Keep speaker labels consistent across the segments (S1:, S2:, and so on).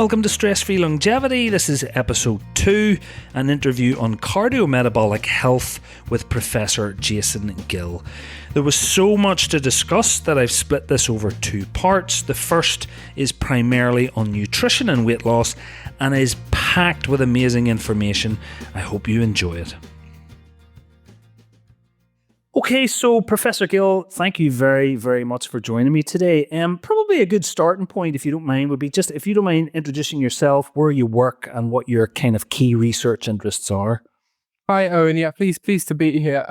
S1: Welcome to Stress-Free Longevity. This is episode 2, an interview on cardiometabolic health with Professor Jason Gill. There was so much to discuss that I've split this over 2 parts. The first is primarily on nutrition and weight loss and is packed with amazing information. I hope you enjoy it. Okay, so Professor Gill, thank you very, very much for joining me today. Probably a good starting point, if you don't mind, would be just if you don't mind introducing yourself, where you work, and what your kind of key research interests are.
S2: Hi, Owen. Yeah, pleased to be here.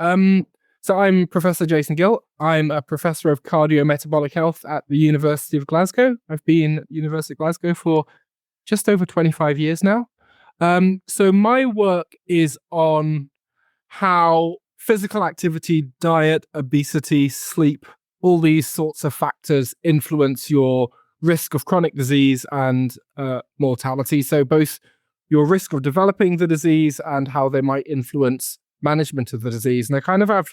S2: So I'm Professor Jason Gill. I'm a professor of cardiometabolic health at the University of Glasgow. I've been at the University of Glasgow for just over 25 years now. So my work is on how physical activity, diet, obesity, sleep, all these sorts of factors influence your risk of chronic disease and mortality. So both your risk of developing the disease and how they might influence management of the disease. And I kind of have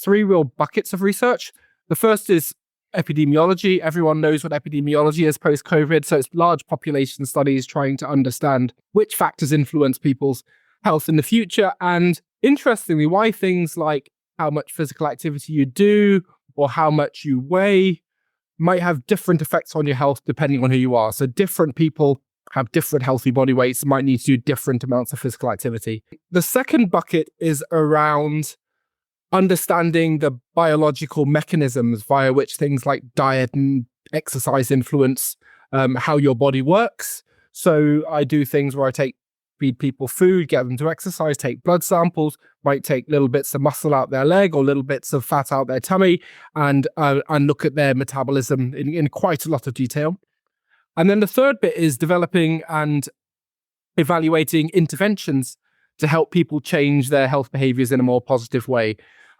S2: 3 real buckets of research. The first is epidemiology. Everyone knows what epidemiology is post-COVID. So it's large population studies trying to understand which factors influence people's health in the future. And interestingly, why things like how much physical activity you do or how much you weigh might have different effects on your health depending on who you are. So different people have different healthy body weights, might need to do different amounts of physical activity. The second bucket is around understanding the biological mechanisms via which things like diet and exercise influence how your body works. So I do things where I feed people food, get them to exercise, take blood samples, might take little bits of muscle out their leg or little bits of fat out their tummy, and look at their metabolism in quite a lot of detail. And then the third bit is developing and evaluating interventions to help people change their health behaviors in a more positive way.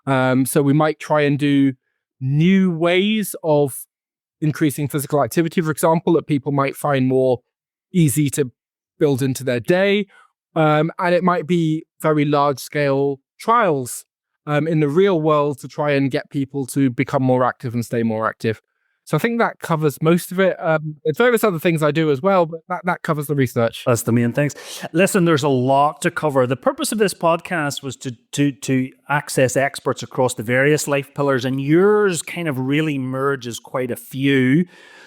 S2: So we might try and do new ways of increasing physical activity, for example, that people might find more easy to build into their day. And it might be very large-scale trials in the real world to try and get people to become more active and stay more active. So I think that covers most of it. There's various other things I do as well, but that covers the research.
S1: That's the main things. Listen, there's a lot to cover. The purpose of this podcast was to access experts across the various life pillars, and yours kind of really merges quite a few.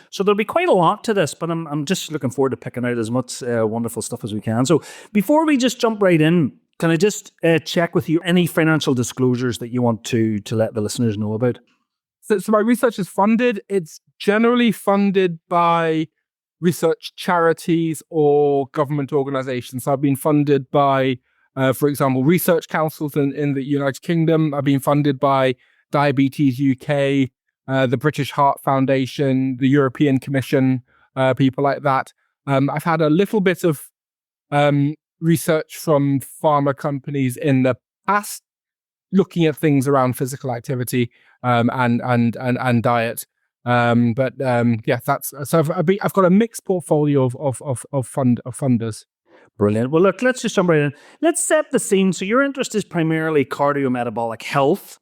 S1: So there'll be quite a lot to this, but I'm just looking forward to picking out as much wonderful stuff as we can. So before we just jump right in, can I just check with you any financial disclosures that you want to let the listeners know about?
S2: So my research is funded. It's generally funded by research charities or government organizations. So I've been funded by, for example, research councils in the United Kingdom. I've been funded by Diabetes UK, the British Heart Foundation, the European Commission, people like that. I've had a little bit of research from pharma companies in the past, looking at things around physical activity and diet. That's so. I've got a mixed portfolio of funders.
S1: Brilliant. Well, look, let's just jump right in. Let's set the scene. So your interest is primarily cardiometabolic health,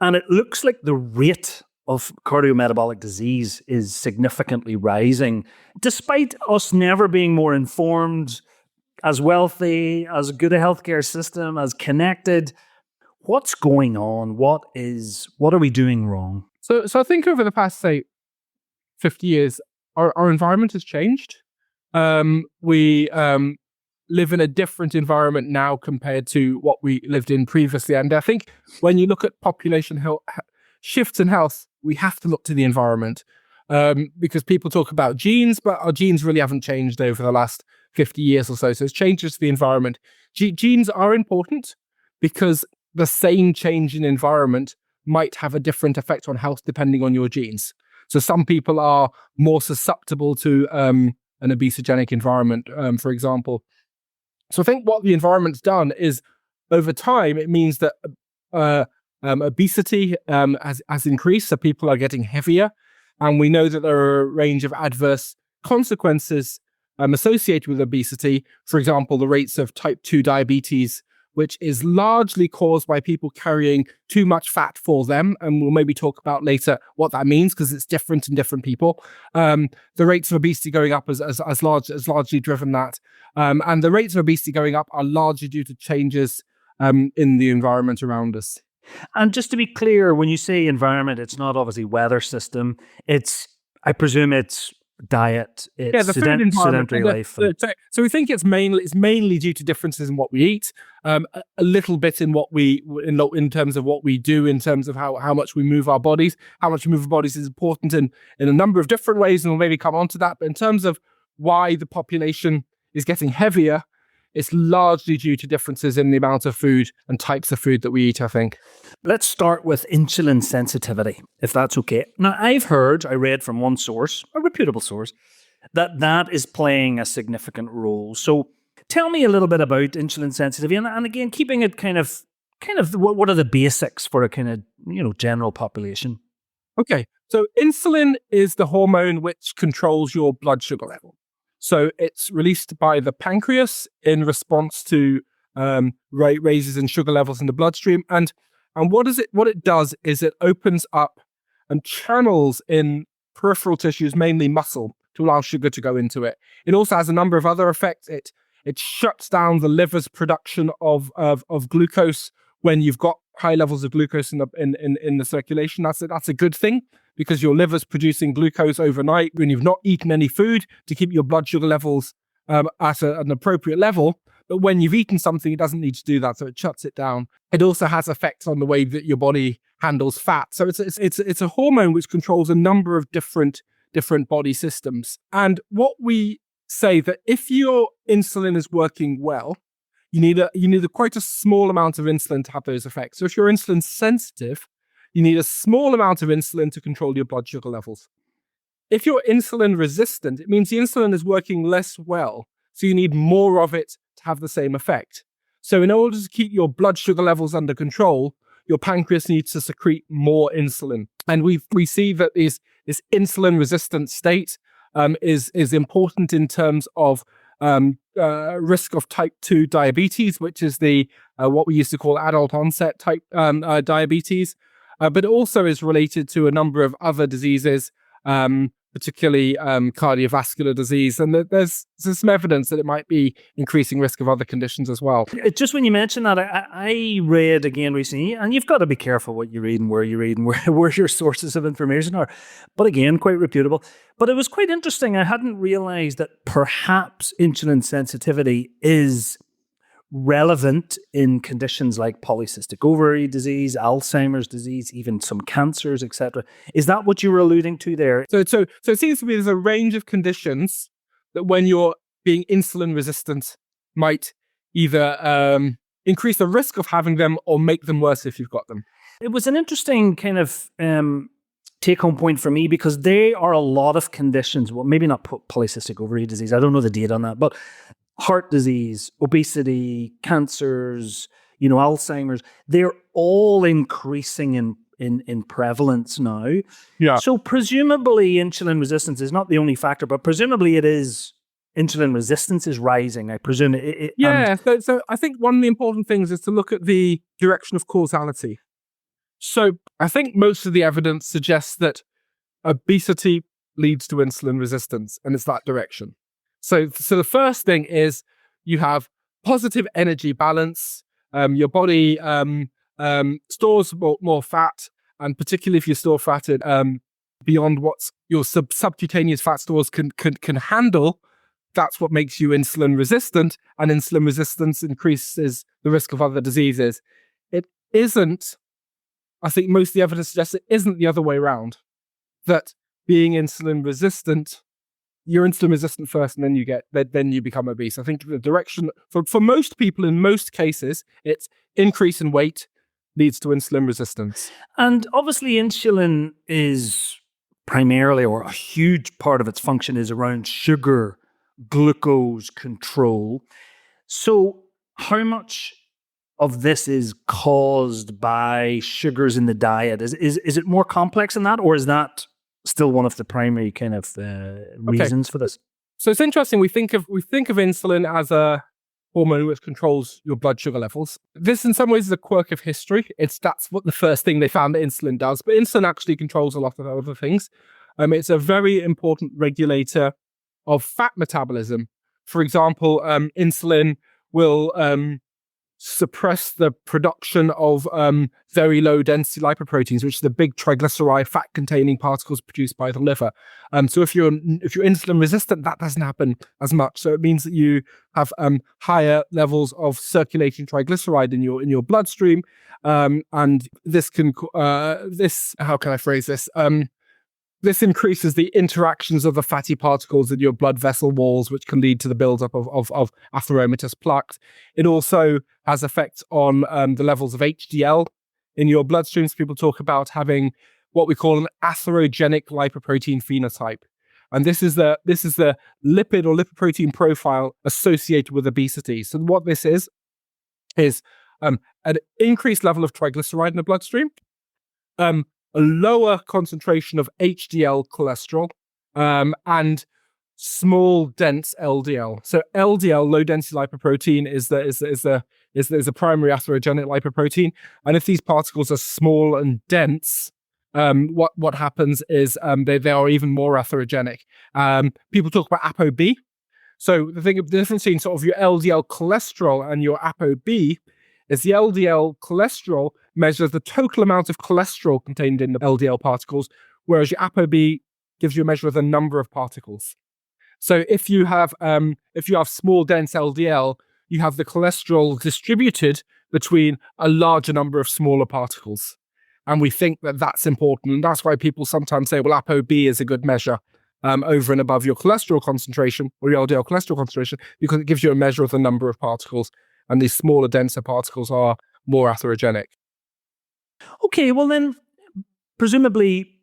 S1: and it looks like the rate of cardiometabolic disease is significantly rising, despite us never being more informed, as wealthy, as good a healthcare system, as connected. What's going on? What are we doing wrong?
S2: So I think over the past, say, 50 years, our environment has changed. We live in a different environment now compared to what we lived in previously. And I think when you look at population health, shifts in health, we have to look to the environment because people talk about genes, but our genes really haven't changed over the last 50 years or so. So it's changes to the environment. Genes are important because the same change in environment might have a different effect on health depending on your genes. So some people are more susceptible to an obesogenic environment, for example. So I think what the environment's done is, over time, it means that obesity has increased, so people are getting heavier. And we know that there are a range of adverse consequences associated with obesity. For example, the rates of type 2 diabetes which is largely caused by people carrying too much fat for them. And we'll maybe talk about later what that means, because it's different in different people. The rates of obesity going up as largely driven that. And the rates of obesity going up are largely due to changes in the environment around us.
S1: And just to be clear, when you say environment, it's not obviously weather system. I presume it's diet, it's
S2: the food environment,
S1: sedentary life.
S2: So we think it's mainly due to differences in what we eat, a little bit in in terms of what we do, in terms of how much we move our bodies. How much we move our bodies is important in a number of different ways, and we'll maybe come on to that. But in terms of why the population is getting heavier, it's largely due to differences in the amount of food and types of food that we eat, I think.
S1: Let's start with insulin sensitivity, if that's okay. Now, I read from one source, a reputable source, that is playing a significant role. So tell me a little bit about insulin sensitivity, and again, keeping it kind of what are the basics for a kind of, general population?
S2: Okay, so insulin is the hormone which controls your blood sugar level. So it's released by the pancreas in response to raises in sugar levels in the bloodstream. And what it does is it opens up and channels in peripheral tissues, mainly muscle, to allow sugar to go into it. It also has a number of other effects. It shuts down the liver's production of glucose when you've got high levels of glucose in the circulation. That's a good thing, because your liver's producing glucose overnight when you've not eaten any food to keep your blood sugar levels at an appropriate level. But when you've eaten something, it doesn't need to do that, so it shuts it down. It also has effects on the way that your body handles fat. So it's a hormone which controls a number of different body systems. And what we say that if your insulin is working well, you need quite a small amount of insulin to have those effects. So if you're insulin sensitive, you need a small amount of insulin to control your blood sugar levels. If you're insulin resistant, it means the insulin is working less well, so you need more of it to have the same effect. So in order to keep your blood sugar levels under control, your pancreas needs to secrete more insulin. And we see that this insulin resistant state is important in terms of risk of type 2 diabetes, which is the what we used to call adult onset type diabetes, but also is related to a number of other diseases, particularly cardiovascular disease. And there's some evidence that it might be increasing risk of other conditions as well.
S1: Just when you mentioned that, I read again recently, and you've got to be careful what you read and where you read and where your sources of information are. But again, quite reputable. But it was quite interesting. I hadn't realized that perhaps insulin sensitivity is relevant in conditions like polycystic ovary disease, Alzheimer's disease, even some cancers, etc. Is that what you were alluding to there?
S2: So it seems to me there's a range of conditions that when you're being insulin resistant might either increase the risk of having them or make them worse if you've got them.
S1: It was an interesting kind of take-home point for me, because there are a lot of conditions, well, maybe not polycystic ovary disease, I don't know the date on that, but heart disease, obesity, cancers, Alzheimer's, they're all increasing in prevalence now.
S2: Yeah.
S1: So presumably insulin resistance is not the only factor, but presumably insulin resistance is rising. I presume it.
S2: So I think one of the important things is to look at the direction of causality. So I think most of the evidence suggests that obesity leads to insulin resistance, and it's that direction. So the first thing is you have positive energy balance. Your body stores more fat, and particularly if you store fat beyond what your subcutaneous fat stores can handle, that's what makes you insulin resistant, and insulin resistance increases the risk of other diseases. It isn't, I think most of the evidence suggests it isn't the other way around, that being insulin resistant, you're insulin resistant first, and then you become obese. I think the direction for most people, in most cases, it's increase in weight leads to insulin resistance.
S1: And obviously insulin is primarily, or a huge part of its function is around sugar, glucose control. So how much of this is caused by sugars in the diet? Is it more complex than that, or is that still one of the primary kind of reasons for this?
S2: So it's interesting. We think of insulin as hormone which controls your blood sugar levels. This in some ways is a quirk of history. That's what the first thing they found that insulin does, but insulin actually controls a lot of other things. It's a very important regulator of fat metabolism. For example, insulin will suppress the production of very low density lipoproteins, which are the big triglyceride fat containing particles produced by the liver. So if you're insulin resistant, that doesn't happen as much. So it means that you have higher levels of circulating triglyceride in your bloodstream, and this can how can I phrase this? This increases the interactions of the fatty particles in your blood vessel walls, which can lead to the buildup of atheromatous plaques. It also has effects on the levels of HDL in your bloodstreams. People talk about having what we call an atherogenic lipoprotein phenotype. And this is the lipid or lipoprotein profile associated with obesity. So what this is an increased level of triglyceride in the bloodstream, a lower concentration of HDL cholesterol, and small dense LDL. So LDL, low density lipoprotein, is the primary atherogenic lipoprotein. And if these particles are small and dense, what happens is they are even more atherogenic. People talk about ApoB. So the difference between sort of your LDL cholesterol and your ApoB is the LDL cholesterol measures the total amount of cholesterol contained in the LDL particles, whereas your ApoB gives you a measure of the number of particles. So if you have small dense LDL, you have the cholesterol distributed between a larger number of smaller particles. And we think that that's important. And that's why people sometimes say, well, ApoB is a good measure over and above your cholesterol concentration or your LDL cholesterol concentration, because it gives you a measure of the number of particles. And these smaller, denser particles are more atherogenic.
S1: Okay, well then, presumably,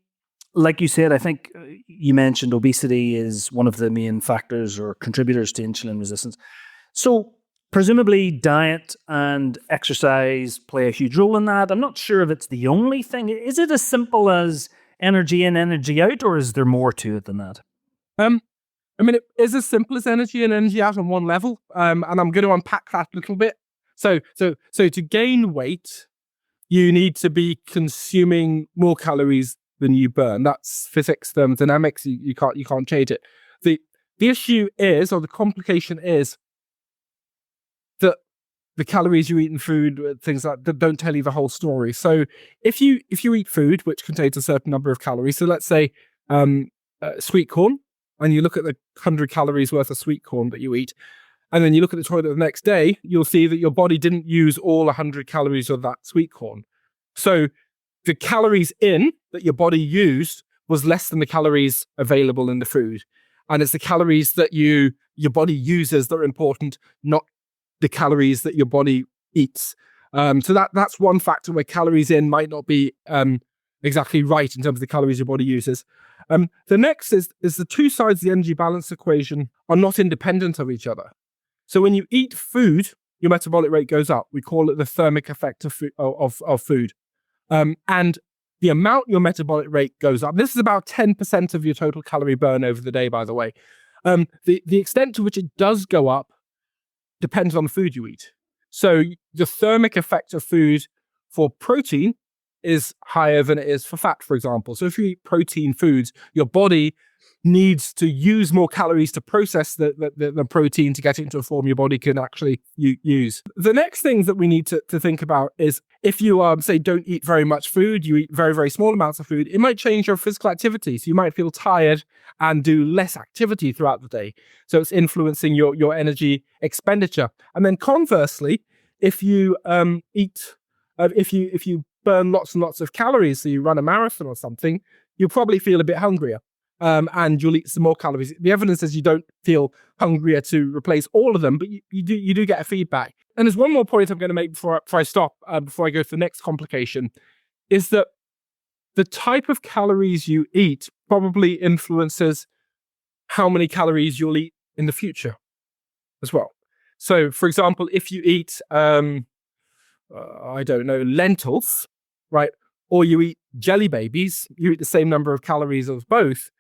S1: like you said, I think you mentioned obesity is one of the main factors or contributors to insulin resistance. So presumably diet and exercise play a huge role in that. I'm not sure if it's the only thing. Is it as simple as energy in, energy out, or is there more to it than that?
S2: I mean, it is as simple as energy in, energy out on one level, and I'm going to unpack that a little bit. So to gain weight, you need to be consuming more calories than you burn. That's physics, thermodynamics. You can't change it. The issue is, or the complication is, that the calories you eat in food, things like that, don't tell you the whole story. So if you eat food which contains a certain number of calories, so let's say sweet corn, and you look at the 100 calories worth of sweet corn that you eat, and then you look at the toilet the next day, you'll see that your body didn't use all 100 calories of that sweet corn. So the calories in that your body used was less than the calories available in the food. And it's the calories that your body uses that are important, not the calories that your body eats. So that's one factor where calories in might not be exactly right in terms of the calories your body uses. The next is the two sides of the energy balance equation are not independent of each other. So when you eat food, your metabolic rate goes up. We call it the thermic effect of food. And the amount your metabolic rate goes up, this is about 10% of your total calorie burn over the day, by the way. The extent to which it does go up depends on the food you eat. So the thermic effect of food for protein is higher than it is for fat, for example. So if you eat protein foods, your body needs to use more calories to process the protein to get it into a form your body can actually use. The next thing that we need to think about is if you say don't eat very much food, you eat very, very small amounts of food, it might change your physical activity. So you might feel tired and do less activity throughout the day. So it's influencing your energy expenditure. And then conversely, if you if you burn lots and lots of calories, so you run a marathon or something, you'll probably feel a bit hungrier. And you'll eat some more calories. The evidence is you don't feel hungrier to replace all of them, but you do get a feedback. And there's one more point I'm going to make before I stop, before I go to the next complication, is that the type of calories you eat probably influences how many calories you'll eat in the future as well. So, for example, if you eat, I don't know, lentils, right, or you eat jelly babies, you eat the same number of calories of both,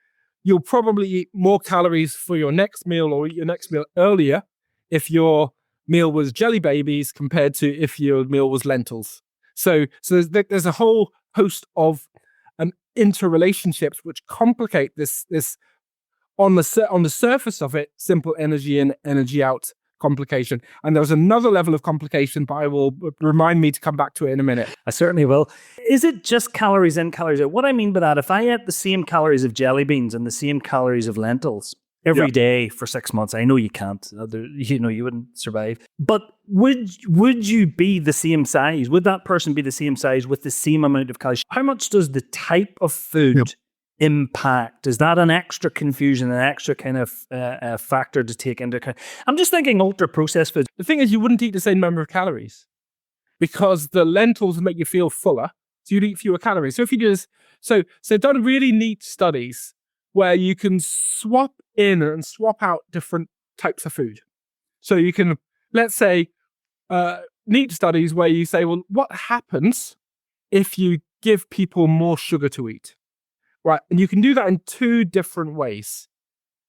S2: you'll probably eat more calories for your next meal or eat your next meal earlier if you're meal was jelly babies compared to if your meal was lentils. So there's a whole host of interrelationships which complicate this on the surface of it, simple energy in, energy out complication. And there's another level of complication, but I will remind me to come back to it in a minute.
S1: I certainly will. Is it just calories in, calories out? What I mean by that, if I ate the same calories of jelly beans and the same calories of lentils every day for 6 months, I know you can't. You wouldn't survive. But would you be the same size? Would that person be the same size with the same amount of calories? How much does the type of food impact? Is that an extra confusion, an extra kind of factor to take into account? I'm just thinking ultra-processed foods.
S2: The thing is, you wouldn't eat the same number of calories because the lentils would make you feel fuller, so you'd eat fewer calories. So if you do this, so done really neat studies where you can swap in and swap out different types of food. So you can, let's say, neat studies where you say, well, what happens if you give people more sugar to eat? Right, and you can do that in two different ways.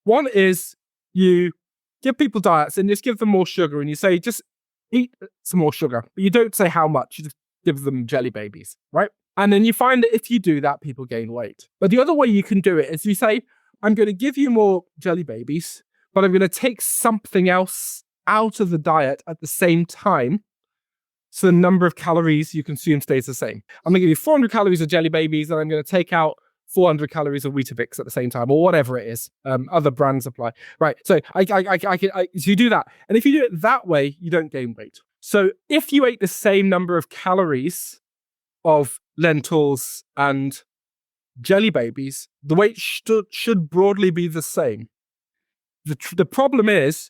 S2: One is you give people diets and just give them more sugar, and you say, just eat some more sugar, but you don't say how much, you just give them jelly babies, right? And then you find that if you do that, people gain weight. But the other way you can do it is you say, I'm going to give you more jelly babies, but I'm going to take something else out of the diet at the same time, so the number of calories you consume stays the same. I'm going to give you 400 calories of jelly babies, and I'm going to take out 400 calories of Weetabix at the same time, or whatever it is. Other brands apply. Right, so so you do that. And if you do it that way, you don't gain weight. So if you ate the same number of calories of lentils and jelly babies, the weight should broadly be the same. The problem is,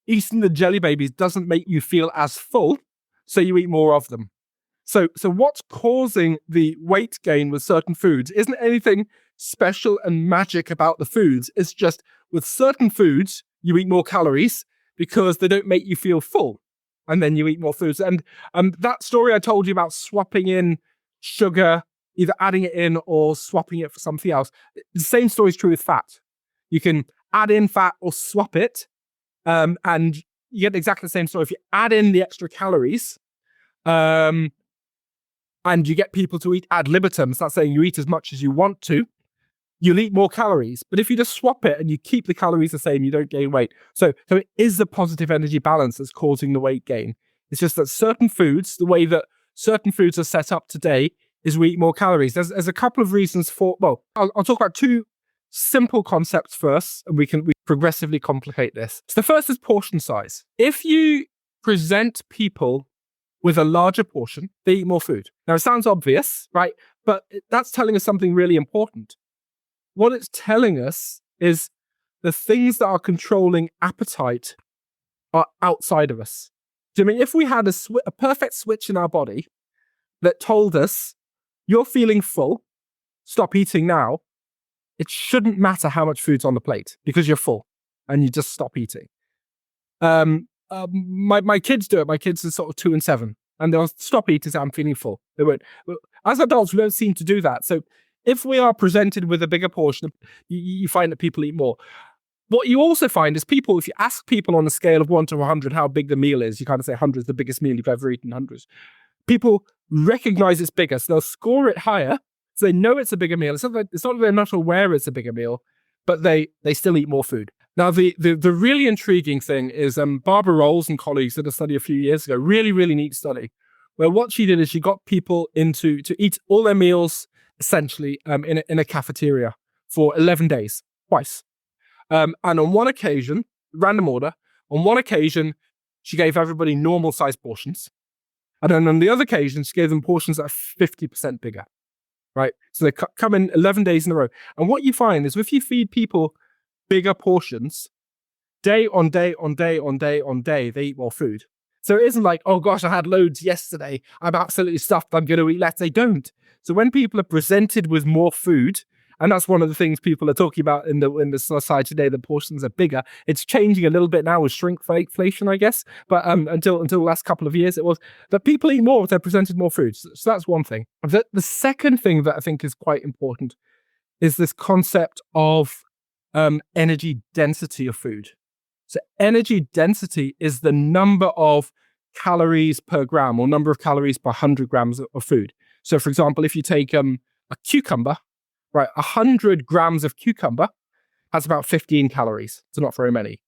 S2: eating the jelly babies doesn't make you feel as full, so you eat more of them. So what's causing the weight gain with certain foods isn't anything special and magic about the foods. It's just with certain foods, you eat more calories because they don't make you feel full. And then you eat more foods. And that story I told you about swapping in sugar, either adding it in or swapping it for something else. The same story is true with fat. You can add in fat or swap it. And you get exactly the same story. If you add in the extra calories, and you get people to eat ad libitum, it's not saying you eat as much as you want to, you'll eat more calories. But if you just swap it and you keep the calories the same, you don't gain weight. So it is the positive energy balance that's causing the weight gain. It's just that certain foods, the way that certain foods are set up today, is we eat more calories. There's a couple of reasons for, well, I'll talk about two simple concepts first, and we progressively complicate this. So the first is portion size. If you present people with a larger portion, they eat more food. Now, it sounds obvious, right? But that's telling us something really important. What it's telling us is the things that are controlling appetite are outside of us. Do you mean if we had a perfect switch in our body that told us, you're feeling full, stop eating now, it shouldn't matter how much food's on the plate because you're full and you just stop eating. My kids do it. My kids are sort of 2 and 7, and they'll stop eating and say, I'm feeling full. They won't. As adults, we don't seem to do that. So if we are presented with a bigger portion, you find that people eat more. What you also find is people, if you ask people on a scale of 1 to 100 how big the meal is, you kind of say 100 is the biggest meal you've ever eaten, 100. People recognize it's bigger, so they'll score it higher, so they know it's a bigger meal. It's not that they're not aware it's a bigger meal, but they still eat more food. Now, the really intriguing thing is Barbara Rolls and colleagues did a study a few years ago, really, really neat study, where what she did is she got people to eat all their meals, essentially, in a cafeteria for 11 days, twice. And on one occasion, random order, on one occasion, she gave everybody normal-sized portions. And then on the other occasion, she gave them portions that are 50% bigger, right? So they come in 11 days in a row. And what you find is if you feed people bigger portions, day on day on day on day on day, they eat more food. So it isn't like, oh gosh, I had loads yesterday, I'm absolutely stuffed, I'm going to eat less. They don't. So when people are presented with more food, and that's one of the things people are talking about in the society today, the portions are bigger. It's changing a little bit now with shrinkflation, I guess. But until the last couple of years, it was that people eat more if they're presented more food. So that's one thing. The second thing that I think is quite important is this concept of energy density of food. So energy density is the number of calories per gram or number of calories per 100 grams of food. So for example, if you take a cucumber, right, 100 grams of cucumber has about 15 calories. So not very many.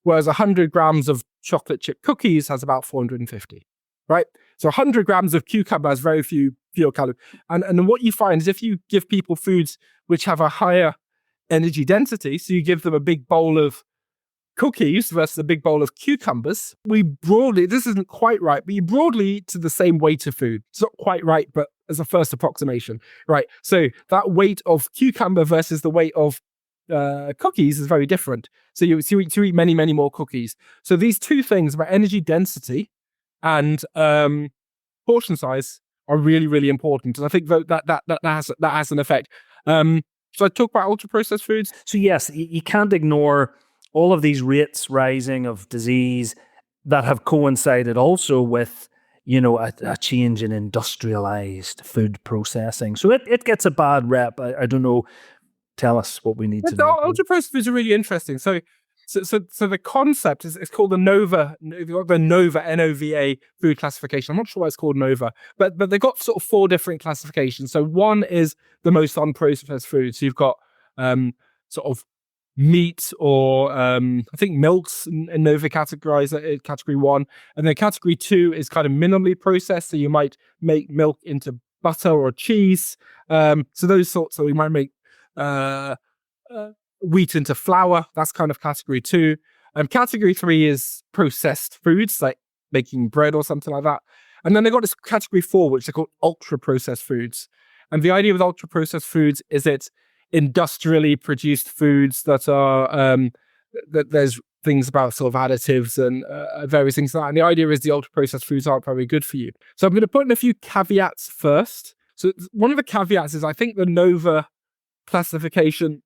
S2: Whereas 100 grams of chocolate chip cookies has about 450, right? So 100 grams of cucumber has very fewer calories. And what you find is if you give people foods which have a higher energy density, so you give them a big bowl of cookies versus a big bowl of cucumbers, this isn't quite right, but you broadly eat to the same weight of food. It's not quite right, but as a first approximation, right? So that weight of cucumber versus the weight of cookies is very different. So you eat many, many more cookies. So these two things about energy density and portion size are really, really important. And I think that has an effect. So I talk about ultra processed foods.
S1: So yes, you can't ignore all of these rates rising of disease that have coincided also with, a change in industrialized food processing. So it gets a bad rep. I don't know. Tell us what we need to do.
S2: Ultra processed foods are really interesting. So the concept is called the NOVA, NOVA food classification. I'm not sure why it's called NOVA, but they've got sort of 4 different classifications. So one is the most unprocessed foods. So you've got sort of meat or I think milks in NOVA categorized category 1, and then category 2 is kind of minimally processed. So you might make milk into butter or cheese. So those sorts. So we might make wheat into flour. That's kind of category 2. Category 3 is processed foods, like making bread or something like that. And then they got this category 4, which are called ultra processed foods. And the idea with ultra processed foods is it's industrially produced foods that are that there's things about sort of additives and various things like that. And the idea is the ultra processed foods aren't very good for you. So I'm going to put in a few caveats first. So one of the caveats is I think the NOVA classification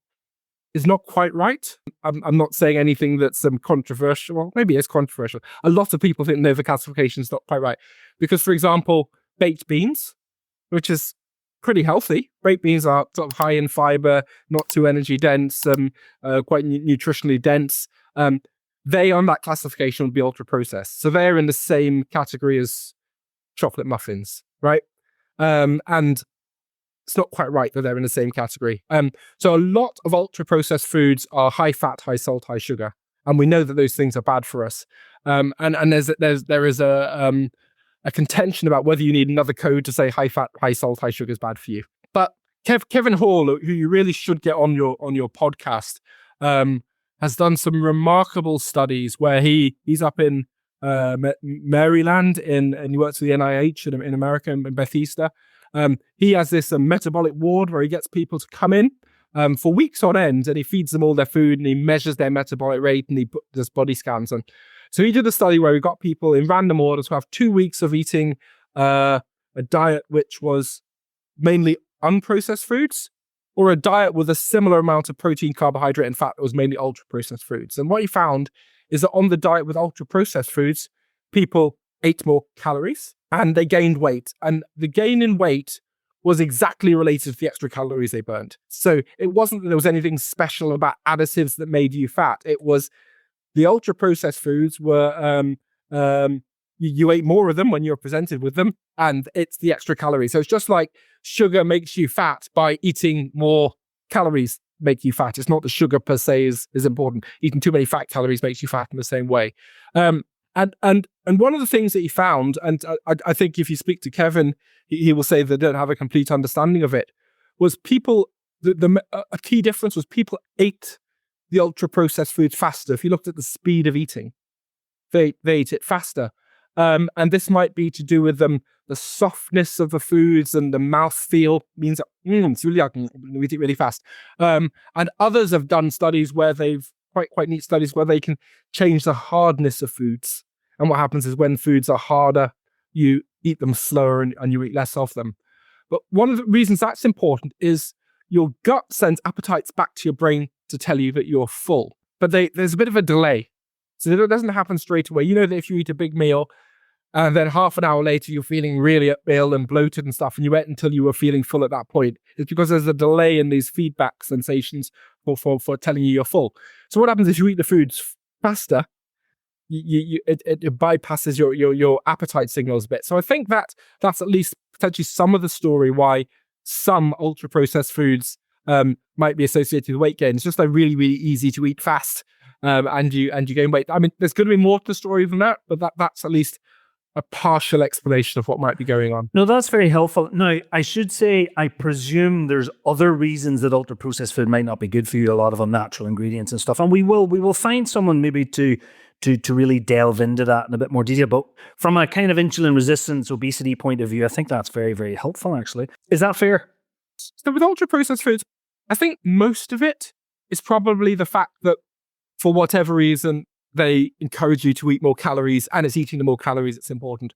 S2: is not quite right. I'm not saying anything that's controversial. Well, maybe it's controversial. A lot of people think NOVA classification is not quite right. Because, for example, baked beans, which is pretty healthy. Baked beans are sort of high in fiber, not too energy dense, quite nutritionally dense. They, on that classification, would be ultra processed. So they're in the same category as chocolate muffins, right? And it's not quite right that they're in the same category. So a lot of ultra processed foods are high fat, high salt, high sugar, and we know that those things are bad for us. And there is a contention about whether you need another code to say high fat, high salt, high sugar is bad for you. But Kevin Hall, who you really should get on your podcast, has done some remarkable studies where he's up in Maryland and he works for the NIH in America in Bethesda. He has this metabolic ward where he gets people to come in for weeks on end, and he feeds them all their food and he measures their metabolic rate and he does body scans. And so he did a study where he got people in random order to have 2 weeks of eating a diet which was mainly unprocessed foods, or a diet with a similar amount of protein, carbohydrate, and fat that was mainly ultra processed foods. And what he found is that on the diet with ultra processed foods, people ate more calories and they gained weight. And the gain in weight was exactly related to the extra calories they burned. So it wasn't that there was anything special about additives that made you fat. It was the ultra processed foods were, you ate more of them when you were presented with them, and it's the extra calories. So it's just like sugar makes you fat by eating more calories make you fat. It's not the sugar per se is important. Eating too many fat calories makes you fat in the same way. And one of the things that he found, and I think if you speak to Kevin, he will say they don't have a complete understanding of it, was people, a key difference was people ate the ultra processed foods faster. If you looked at the speed of eating, they ate it faster. And this might be to do with the softness of the foods and the mouthfeel means that it's really we eat it really fast. And others have done studies where they've quite neat studies where they can change the hardness of foods. And what happens is when foods are harder, you eat them slower and you eat less of them. But one of the reasons that's important is your gut sends appetites back to your brain to tell you that you're full. But there's a bit of a delay. So it doesn't happen straight away. You know that if you eat a big meal and then half an hour later you're feeling really ill and bloated and stuff, and you ate until you were feeling full at that point, it's because there's a delay in these feedback sensations for telling you you're full. So what happens is you eat the foods faster, it bypasses your appetite signals a bit. So I think that's at least potentially some of the story why some ultra processed foods might be associated with weight gain. It's just they're really, really easy to eat fast, and you gain weight. I mean, there's going to be more to the story than that, but that's at least a partial explanation of what might be going on.
S1: No, that's very helpful. Now, I should say, I presume there's other reasons that ultra processed food might not be good for you. A lot of them natural ingredients and stuff, and we will find someone maybe to really delve into that in a bit more detail. But from a kind of insulin resistance, obesity point of view, I think that's very, very helpful. Actually, is that fair?
S2: So with ultra processed foods, I think most of it is probably the fact that for whatever reason, they encourage you to eat more calories, and it's eating the more calories that's important.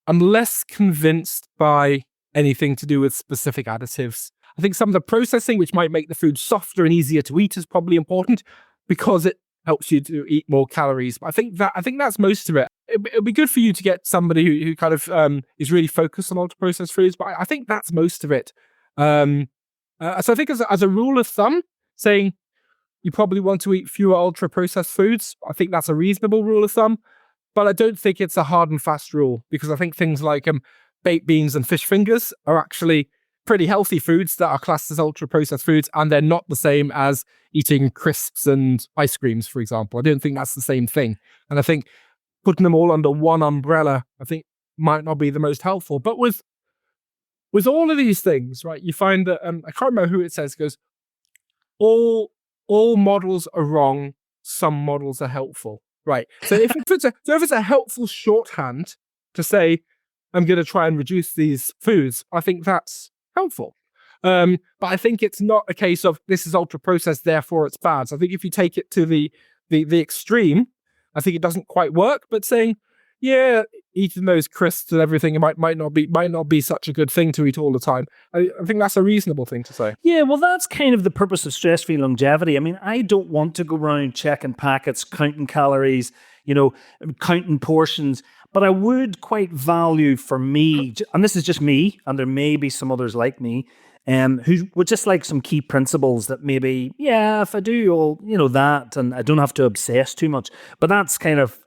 S2: I'm less convinced by anything to do with specific additives. I think some of the processing, which might make the food softer and easier to eat, is probably important because it helps you to eat more calories. But I think that's most of it. It'd be good for you to get somebody who kind of is really focused on ultra processed foods, but I think that's most of it. So I think as a rule of thumb, saying you probably want to eat fewer ultra processed foods, I think that's a reasonable rule of thumb. But I don't think it's a hard and fast rule, because I think things like baked beans and fish fingers are actually pretty healthy foods that are classed as ultra processed foods, and they're not the same as eating crisps and ice creams, for example. I don't think that's the same thing. And I think putting them all under one umbrella, I think might not be the most helpful. But with all of these things, right, you find that, I can't remember who it says, goes, all models are wrong, some models are helpful. Right. So if it's a helpful shorthand to say, I'm going to try and reduce these foods, I think that's helpful. But I think it's not a case of this is ultra processed, therefore it's bad. So I think if you take it to the extreme, I think it doesn't quite work. But saying, yeah, eating those crisps and everything, it might not be such a good thing to eat all the time. I think that's a reasonable thing to say.
S1: Yeah, well, that's kind of the purpose of stress-free longevity. I mean, I don't want to go around checking packets, counting calories, counting portions, but I would quite value for me, and this is just me, and there may be some others like me, who would just like some key principles that maybe, yeah, if I do all, that, and I don't have to obsess too much. But that's kind of,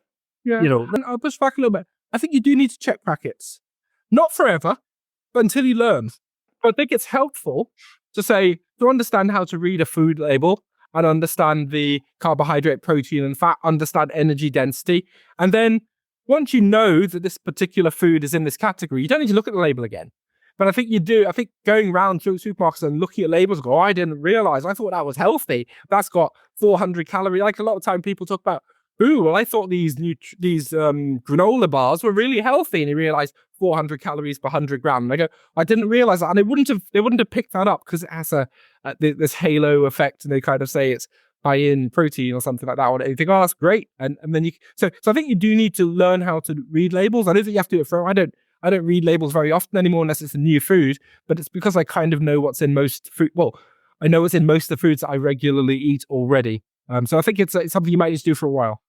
S2: And I'll push back a little bit. I think you do need to check packets. Not forever, but until you learn. But I think it's helpful to understand how to read a food label and understand the carbohydrate, protein, and fat, understand energy density. And then once you know that this particular food is in this category, you don't need to look at the label again. But I think you do. I think going around through supermarkets and looking at labels, I didn't realize. I thought that was healthy. That's got 400 calories. Like a lot of time people talk about, I thought these granola bars were really healthy, and you realize 400 calories per 100 grams. And I go, I didn't realize that, and they wouldn't have picked that up because it has this halo effect, and they kind of say it's high in protein or something like that. And you think, that's great, and then so I think you do need to learn how to read labels. I don't think you have to do it for. I don't read labels very often anymore unless it's a new food, but it's because I kind of know what's in most food. Well, I know what's in most of the foods that I regularly eat already. So I think it's something you might need to do for a while.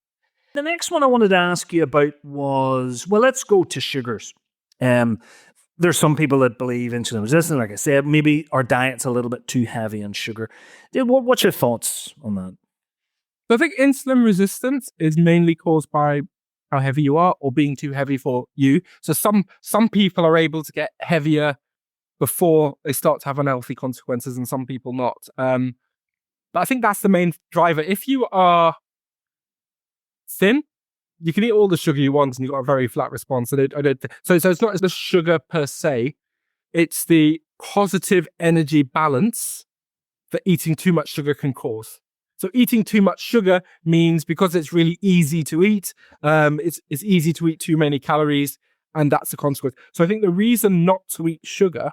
S1: The next one I wanted to ask you about was, well, let's go to sugars. There's some people that believe insulin resistant, like I said, maybe our diet's a little bit too heavy on sugar. What's your thoughts on that?
S2: So I think insulin resistance is mainly caused by how heavy you are or being too heavy for you. So some people are able to get heavier before they start to have unhealthy consequences, and some people not. But I think that's the main driver. If you are thin, you can eat all the sugar you want and you've got a very flat response. So it's not the sugar per se, it's the positive energy balance that eating too much sugar can cause. So eating too much sugar means, because it's really easy to eat, it's easy to eat too many calories, and that's the consequence. So I think the reason not to eat sugar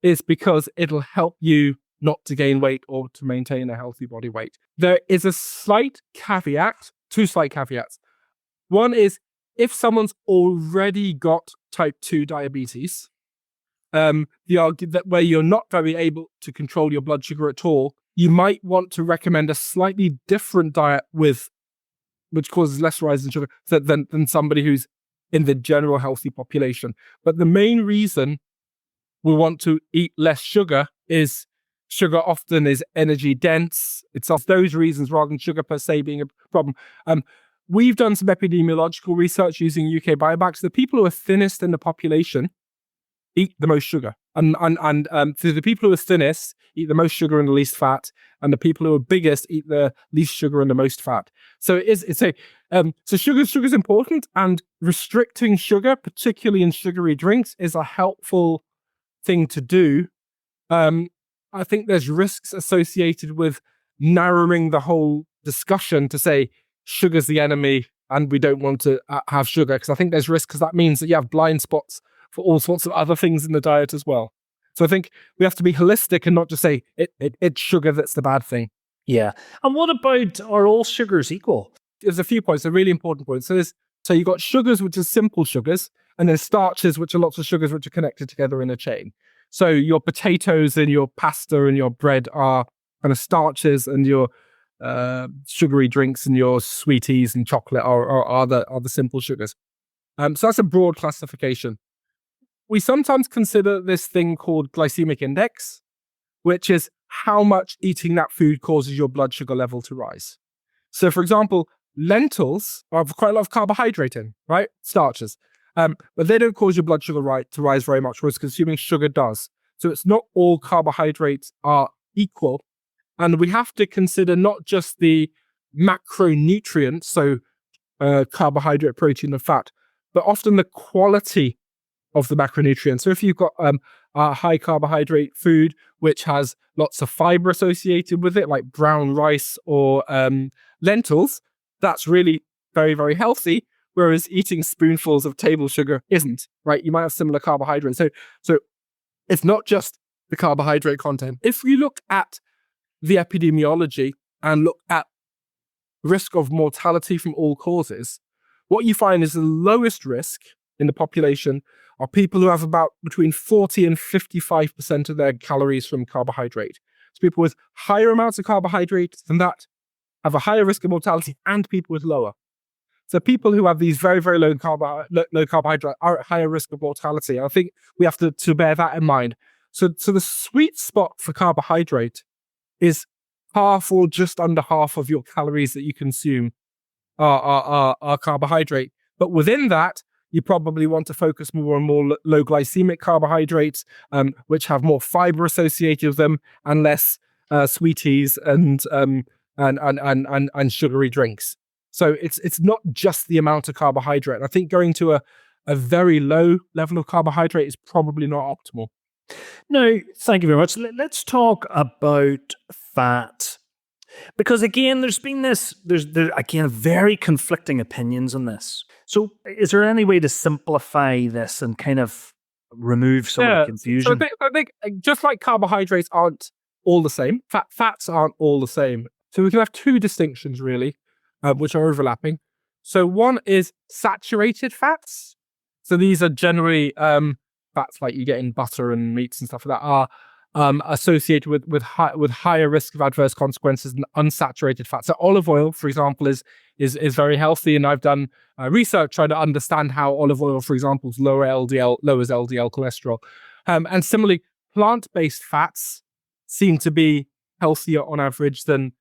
S2: is because it'll help you not to gain weight or to maintain a healthy body weight. There is a slight caveat, two slight caveats. One is, if someone's already got type 2 diabetes, where you're not very able to control your blood sugar at all, you might want to recommend a slightly different diet which causes less rise in sugar than somebody who's in the general healthy population. But the main reason we want to eat less sugar is Sugar often is energy dense. It's of those reasons rather than sugar per se being a problem. We've done some epidemiological research using UK biobanks. The people who are thinnest in the population eat the most sugar. And so the people who are thinnest eat the most sugar and the least fat, and the people who are biggest eat the least sugar and the most fat. So so sugar's important, and restricting sugar, particularly in sugary drinks, is a helpful thing to do. I think there's risks associated with narrowing the whole discussion to say sugar's the enemy and we don't want to have sugar, because I think there's risk, because that means that you have blind spots for all sorts of other things in the diet as well. So I think we have to be holistic and not just say it's sugar that's the bad thing.
S1: Yeah. And what about, are all sugars equal?
S2: There's a few points, a really important point. So you've got sugars, which are simple sugars, and then starches, which are lots of sugars which are connected together in a chain. So your potatoes and your pasta and your bread are kind of starches, and your sugary drinks and your sweeties and chocolate are the simple sugars. So that's a broad classification. We sometimes consider this thing called glycemic index, which is how much eating that food causes your blood sugar level to rise. So, for example, lentils have quite a lot of carbohydrate in, right? Starches. But they don't cause your blood sugar to rise very much, whereas consuming sugar does. So it's not all carbohydrates are equal. And we have to consider not just the macronutrients, so carbohydrate, protein, and fat, but often the quality of the macronutrients. So if you've got a high carbohydrate food, which has lots of fiber associated with it, like brown rice or lentils, that's really very, very healthy. Whereas eating spoonfuls of table sugar isn't, right? You might have similar carbohydrates. So it's not just the carbohydrate content. If you look at the epidemiology and look at risk of mortality from all causes, what you find is the lowest risk in the population are people who have about between 40 and 55% of their calories from carbohydrate. So people with higher amounts of carbohydrate than that have a higher risk of mortality, and people with lower. So people who have these very, very low carbohydrate are at higher risk of mortality. I think we have to bear that in mind. So the sweet spot for carbohydrate is half or just under half of your calories that you consume are carbohydrate. But within that, you probably want to focus more on more low glycemic carbohydrates, which have more fiber associated with them, and less sweeties and sugary drinks. So it's not just the amount of carbohydrate. I think going to a very low level of carbohydrate is probably not optimal.
S1: Now, thank you very much. Let's talk about fat. Because again, there's again very conflicting opinions on this. So is there any way to simplify this and kind of remove some of the confusion?
S2: So I think just like carbohydrates aren't all the same, fats aren't all the same. So we can have two distinctions really, which are overlapping. So one is saturated fats. So these are generally fats like you get in butter and meats and stuff like that are associated with higher risk of adverse consequences than unsaturated fats. So olive oil, for example, is very healthy, and I've done research trying to understand how olive oil, for example, lowers LDL cholesterol. And similarly, plant-based fats seem to be healthier on average than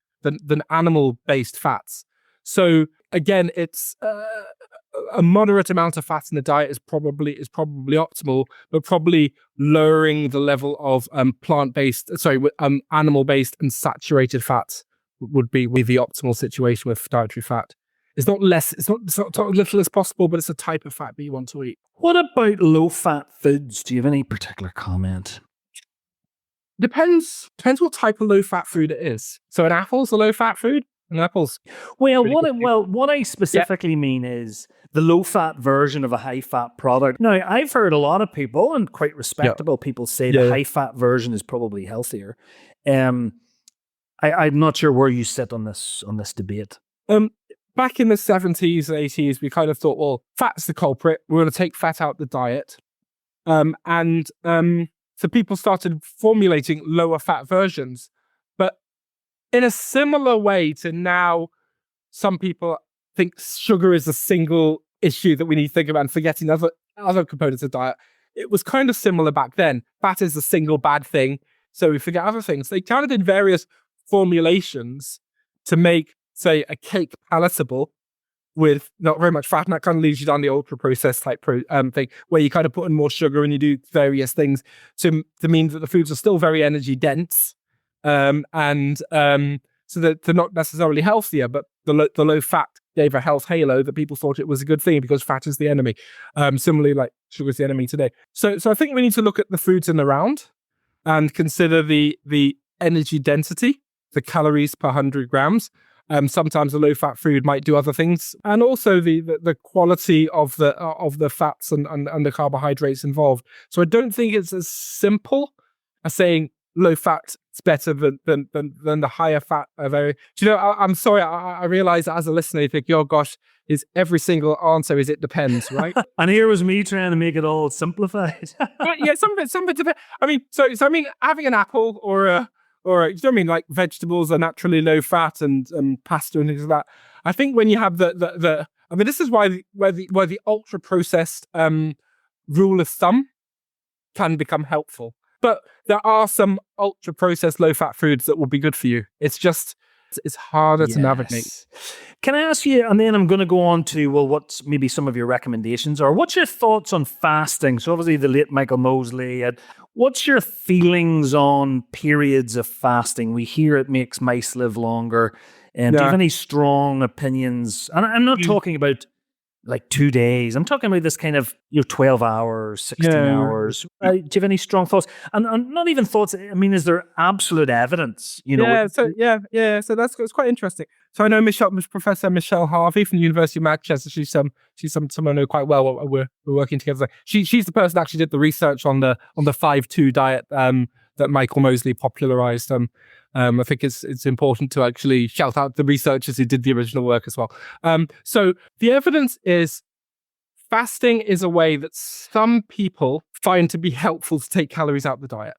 S2: animal-based fats. So again, it's a moderate amount of fat in the diet is probably optimal, but probably lowering the level of animal-based and saturated fats would be the optimal situation with dietary fat. It's not little as possible, but it's a type of fat that you want to eat.
S1: What about low-fat foods? Do you have any particular comment?
S2: Depends what type of low-fat food it is. So an apple's a low-fat food.
S1: Well, what I specifically mean is the low-fat version of a high-fat product. Now, I've heard a lot of people, and quite respectable people, say the high-fat version is probably healthier. I'm not sure where you sit on this debate.
S2: Back in the 70s and 80s, we kind of thought, well, fat's the culprit. We're going to take fat out the diet. So people started formulating lower fat versions. But in a similar way to now, some people think sugar is a single issue that we need to think about and forgetting other components of diet. It was kind of similar back then. Fat is a single bad thing. so we forget other things. They kind of did various formulations to make, say, a cake palatable with not very much fat, and that kind of leads you down the ultra processed type thing, where you kind of put in more sugar and you do various things to mean that the foods are still very energy dense, and so that they're not necessarily healthier, but the low fat gave a health halo that people thought it was a good thing because fat is the enemy. Similarly, like sugar is the enemy today. So I think we need to look at the foods in the round and consider the energy density, the calories per 100 grams. Sometimes a low-fat food might do other things, and also the quality of the fats and the carbohydrates involved. So I don't think it's as simple as saying low fat is better than the higher fat. Do you know? I'm sorry. I realize that as a listener, you think, "Oh gosh, is every single answer is it depends, right?"
S1: And here was me trying to make it all simplified.
S2: But yeah, some of it depends. I mean, so I mean, having an apple or you know what I mean, like vegetables are naturally low fat and pasta and things like that. I think when you have the I mean, this is why the ultra processed rule of thumb can become helpful. But there are some ultra processed low fat foods that will be good for you. It's just it's harder to navigate.
S1: Can I ask you, and then I'm going to go on to, well, what's maybe some of your recommendations are? What's your thoughts on fasting? So obviously the late Michael Mosley. What's your feelings on periods of fasting? We hear it makes mice live longer. And do you have any strong opinions? And I'm not talking about like 2 days. I'm talking about this kind of 12 hours, 16 hours. Do you have any strong thoughts? And not even thoughts. I mean, is there absolute evidence?
S2: So that's quite interesting. So I know Professor Michelle Harvey from the University of Manchester. She's someone I know quite well. We're working together. She's the person that actually did the research on the 5-2 diet that Michael Mosley popularized. I think it's important to actually shout out the researchers who did the original work as well. So the evidence is fasting is a way that some people find to be helpful to take calories out of the diet.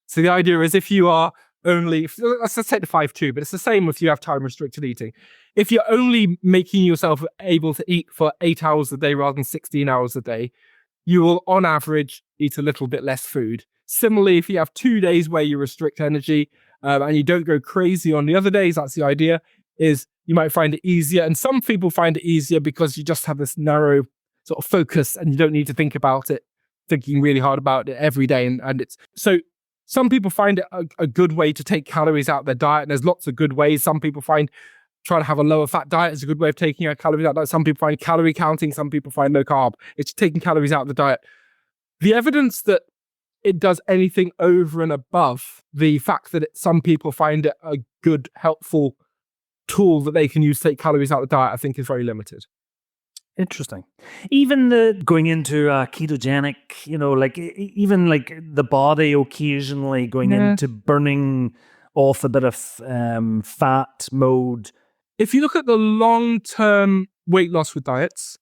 S2: So the idea is if you are only, let's take the 5-2, but it's the same if you have time restricted eating. If you're only making yourself able to eat for 8 hours a day rather than 16 hours a day, you will on average eat a little bit less food. Similarly, if you have 2 days where you restrict energy, and you don't go crazy on the other days, that's the idea, is you might find it easier. And some people find it easier because you just have this narrow sort of focus and you don't need to think about it, thinking really hard about it every day. And it's so some people find it a good way to take calories out of their diet. And there's lots of good ways. Some people find trying to have a lower fat diet is a good way of taking out calories out of the diet. Some people find calorie counting. Some people find low carb. It's taking calories out of the diet. The evidence that it does anything over and above the fact that some people find it a good, helpful tool that they can use to take calories out of the diet, I think is very limited.
S1: Interesting. Even the going into ketogenic, even like the body occasionally going into burning off a bit of fat mode.
S2: If you look at the long-term weight loss with diets,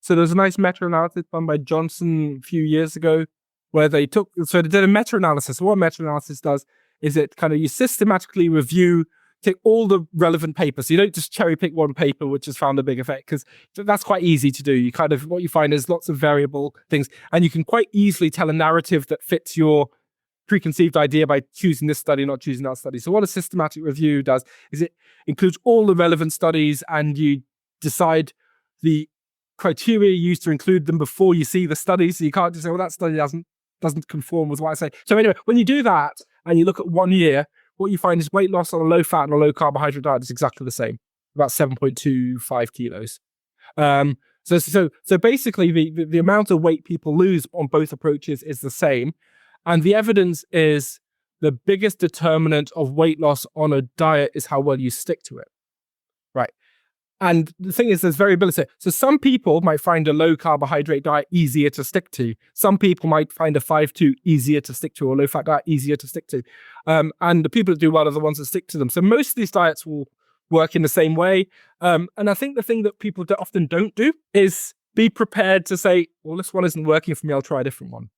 S2: so there's a nice meta-analysis done by Johnson a few years ago, where they did a meta-analysis. So what meta-analysis does is it kind of, you systematically review, take all the relevant papers. So you don't just cherry pick one paper which has found a big effect, because that's quite easy to do. You kind of, what you find is lots of variable things, and you can quite easily tell a narrative that fits your preconceived idea by choosing this study, not choosing that study. So what a systematic review does is it includes all the relevant studies, and you decide the criteria you use to include them before you see the study. So you can't just say, well, that study doesn't conform with what I say. So anyway, when you do that and you look at 1 year, what you find is weight loss on a low fat and a low carbohydrate diet is exactly the same, about 7.25 kilos. So basically the amount of weight people lose on both approaches is the same. And the evidence is the biggest determinant of weight loss on a diet is how well you stick to it. Right. And the thing is, there's variability. So some people might find a low carbohydrate diet easier to stick to. Some people might find a 5-2 easier to stick to, or low fat diet easier to stick to. And the people that do well are the ones that stick to them. So most of these diets will work in the same way. And I think the thing that people often don't do is be prepared to say, well, this one isn't working for me, I'll try a different one.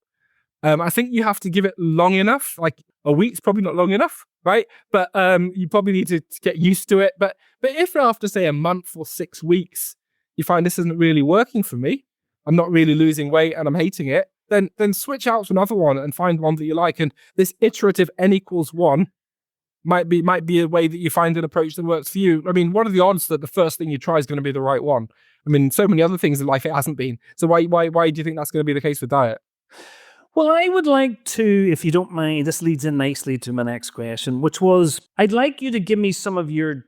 S2: I think you have to give it long enough. Like a week's probably not long enough, right? But you probably need to get used to it. But if after, say, a month or 6 weeks, you find this isn't really working for me, I'm not really losing weight and I'm hating it, then switch out to another one and find one that you like. And this iterative n=1 might be a way that you find an approach that works for you. I mean, what are the odds that the first thing you try is going to be the right one? I mean, so many other things in life it hasn't been. So why do you think that's going to be the case with diet?
S1: Well, I would like to, if you don't mind, this leads in nicely to my next question, which was, I'd like you to give me some of your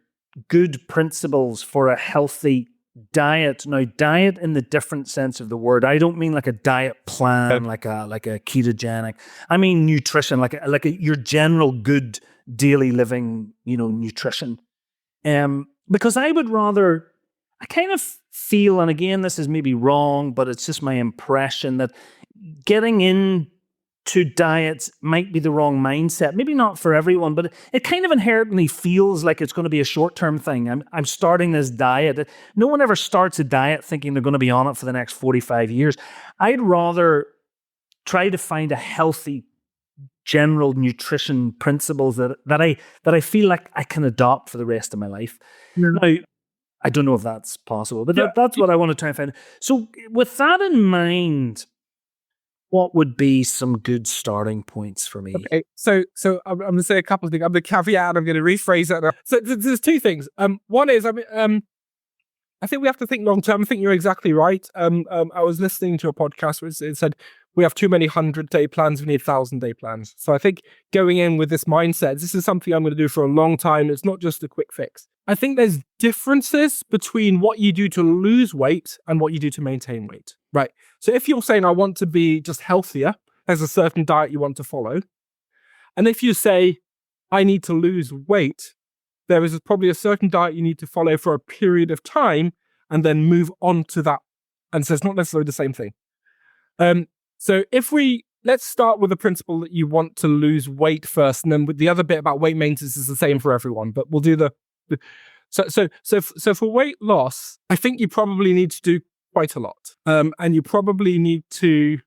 S1: good principles for a healthy diet. Now, diet in the different sense of the word. I don't mean like a diet plan, like a ketogenic. I mean nutrition, like your general good daily living, nutrition. Because I kind of feel, and again, this is maybe wrong, but it's just my impression that getting into diets might be the wrong mindset. Maybe not for everyone, but it kind of inherently feels like it's going to be a short-term thing. I'm starting this diet. No one ever starts a diet thinking they're going to be on it for the next 45 years. I'd rather try to find a healthy general nutrition principles that I feel like I can adopt for the rest of my life. Yeah. Now, I don't know if that's possible, but that's what I want to try and find. So with that in mind, what would be some good starting points for me?
S2: Okay, so I'm going to say a couple of things. I'm going to caveat. I'm going to rephrase that. So there's two things. One is, I think we have to think long term. I think you're exactly right. I was listening to a podcast where it said we have too many 100-day plans. We need 1,000-day plans. So I think going in with this mindset, this is something I'm going to do for a long time. It's not just a quick fix. I think there's differences between what you do to lose weight and what you do to maintain weight, right? So if you're saying I want to be just healthier, there's a certain diet you want to follow. And if you say I need to lose weight, there is probably a certain diet you need to follow for a period of time and then move on to that. And so it's not necessarily the same thing. So let's start with the principle that you want to lose weight first, and then with the other bit about weight maintenance is the same for everyone, but we'll do so for weight loss, I think you probably need to do quite a lot. And you probably need to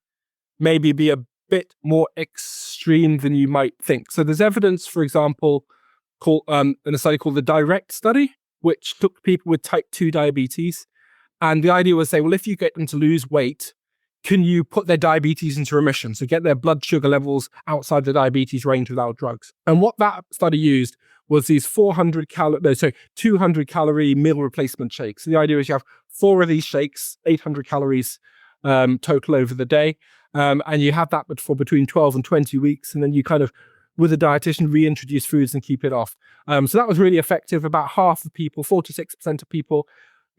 S2: maybe be a bit more extreme than you might think. So there's evidence, for example, in a study called the DIRECT study, which took people with type 2 diabetes. And the idea was say, well, if you get them to lose weight, can you put their diabetes into remission? So get their blood sugar levels outside the diabetes range without drugs. And what that study used was these 200 calorie meal replacement shakes. So the idea is you have 4 of these shakes, 800 calories total over the day. And you have that for between 12 and 20 weeks. And then you kind of, with a dietitian, reintroduce foods and keep it off. So that was really effective. About half of people, 46% of people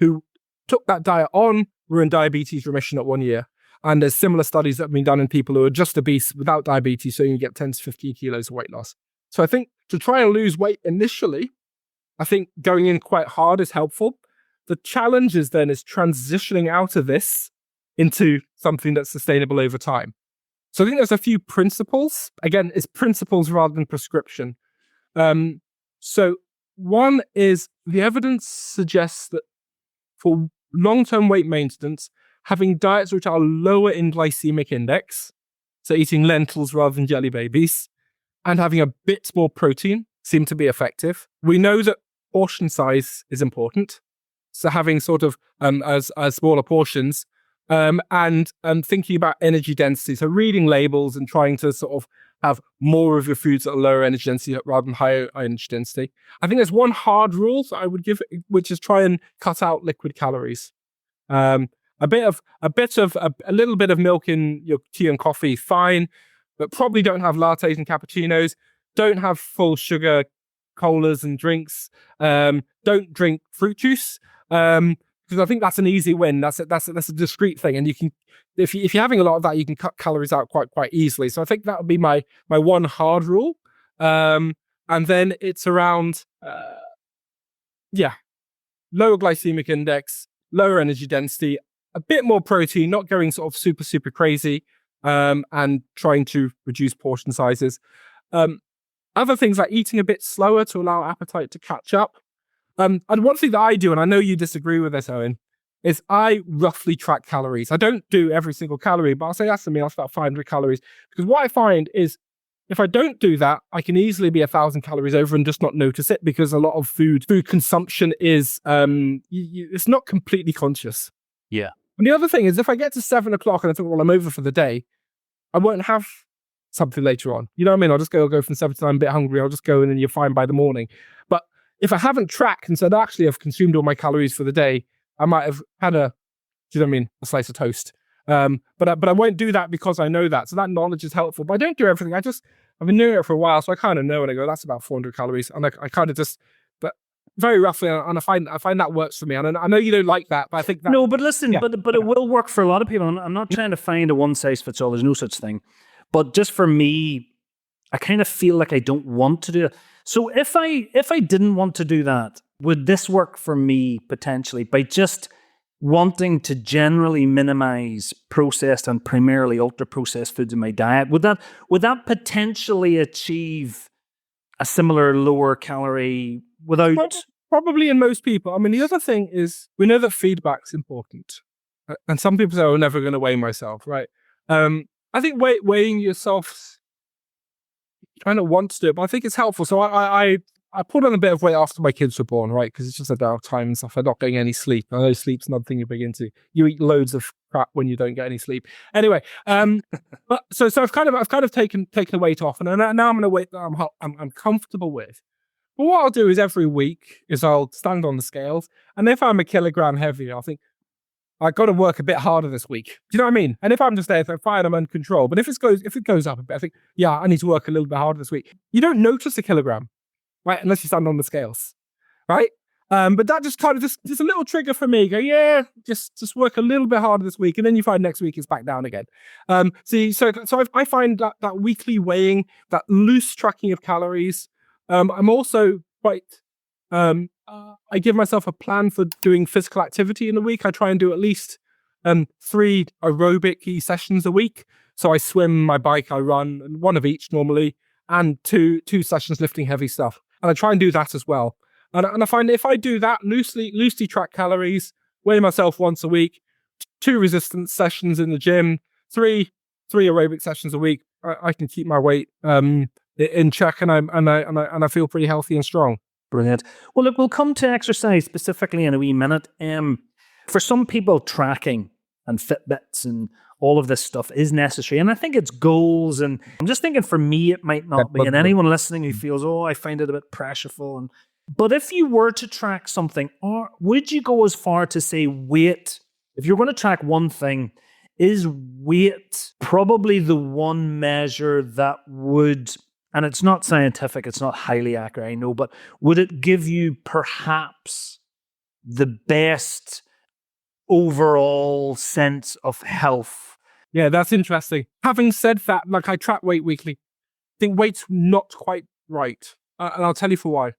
S2: who took that diet on were in diabetes remission at 1 year. And there's similar studies that have been done in people who are just obese without diabetes, so you get 10 to 15 kilos of weight loss. So I think to try and lose weight initially, I think going in quite hard is helpful. The challenge is transitioning out of this into something that's sustainable over time. So I think there's a few principles. Again, it's principles rather than prescription. So one is the evidence suggests that for long-term weight maintenance, having diets which are lower in glycemic index, so eating lentils rather than jelly babies, and having a bit more protein seem to be effective. We know that portion size is important. So having sort of as smaller portions and thinking about energy density. So reading labels and trying to sort of have more of your foods at a lower energy density rather than higher energy density. I think there's one hard rule that I would give, which is try and cut out liquid calories. A little bit of milk in your tea and coffee, fine, but probably don't have lattes and cappuccinos. Don't have full sugar colas and drinks. Don't drink fruit juice because I think that's an easy win. That's a discrete thing, and you can, if you're having a lot of that, you can cut calories out quite easily. So I think that would be my one hard rule. And then it's around lower glycemic index, lower energy density, a bit more protein, not going sort of super crazy, and trying to reduce portion sizes. Other things like eating a bit slower to allow appetite to catch up. And one thing that I do, and I know you disagree with this, Owen, is I roughly track calories. I don't do every single calorie, but I'll say that's a meal, that's about 500 calories. Because what I find is if I don't do that, I can easily be 1,000 calories over and just not notice it because a lot of food consumption is, it's not completely conscious.
S1: Yeah.
S2: And the other thing is if I get to 7 o'clock and I think, well, I'm over for the day, I won't have something later on. You know what I mean? I'll go from 7 to 9 a bit hungry. I'll just go and then you're fine by the morning. But if I haven't tracked and said, actually, I've consumed all my calories for the day, I might have had a slice of toast. But I won't do that because I know that. So that knowledge is helpful. But I don't do everything. I've been doing it for a while, so I kind of know, and I go, that's about 400 calories. And I kind of just, but very roughly, and I find that works for me. And I know you don't like that, but I think that...
S1: No, but listen, but it will work for a lot of people. I'm not trying to find a one size fits all. There's no such thing. But just for me, I kind of feel like I don't want to do it. So if I didn't want to do that, would this work for me potentially by just wanting to generally minimize processed and primarily ultra-processed foods in my diet? Would that potentially achieve a similar lower calorie without...
S2: Probably in most people. I mean, the other thing is we know that feedback's important. And some people say, I'm never going to weigh myself, right? I think weighing yourself, kind of want to do it, but I think it's helpful. So I put on a bit of weight after my kids were born, right? Because it's just a downtime and stuff. I'm not getting any sleep. I know sleep's another thing you're big into. You eat loads of crap when you don't get any sleep. Anyway, but so I've kind of taken the weight off, and now I'm in a weight that I'm comfortable with. But what I'll do is every week is I'll stand on the scales, and if I'm a kilogram heavier, I'll think, I got to work a bit harder this week. Do you know what I mean? And if I'm just there, fine, I'm in control. But if it goes up a bit, I think, yeah, I need to work a little bit harder this week. You don't notice a kilogram, right? Unless you stand on the scales, right? But that just kind of just a little trigger for me. Go, yeah, just work a little bit harder this week, and then you find next week it's back down again. So I find that weekly weighing, that loose tracking of calories. I'm also quite. I give myself a plan for doing physical activity in a week. I try and do at least 3 aerobic sessions a week. So I swim, I bike, I run, and one of each normally, and two sessions lifting heavy stuff. And I try and do that as well. And I find if I do that, loosely track calories, weigh myself once a week, 2 resistance sessions in the gym, 3 aerobic sessions a week, I can keep my weight in check, and I feel pretty healthy and strong.
S1: Brilliant. Well, look, we'll come to exercise specifically in a wee minute. For some people, tracking and Fitbits and all of this stuff is necessary. And I think it's goals. And I'm just thinking for me, it might not be. And anyone listening who feels, I find it a bit pressureful. But if you were to track something, or would you go as far to say weight? If you're going to track one thing, is weight probably the one measure that would... And it's not scientific, it's not highly accurate, I know, but would it give you perhaps the best overall sense of health?
S2: Yeah, that's interesting. Having said that, I track weight weekly. I think weight's not quite right. And I'll tell you for why.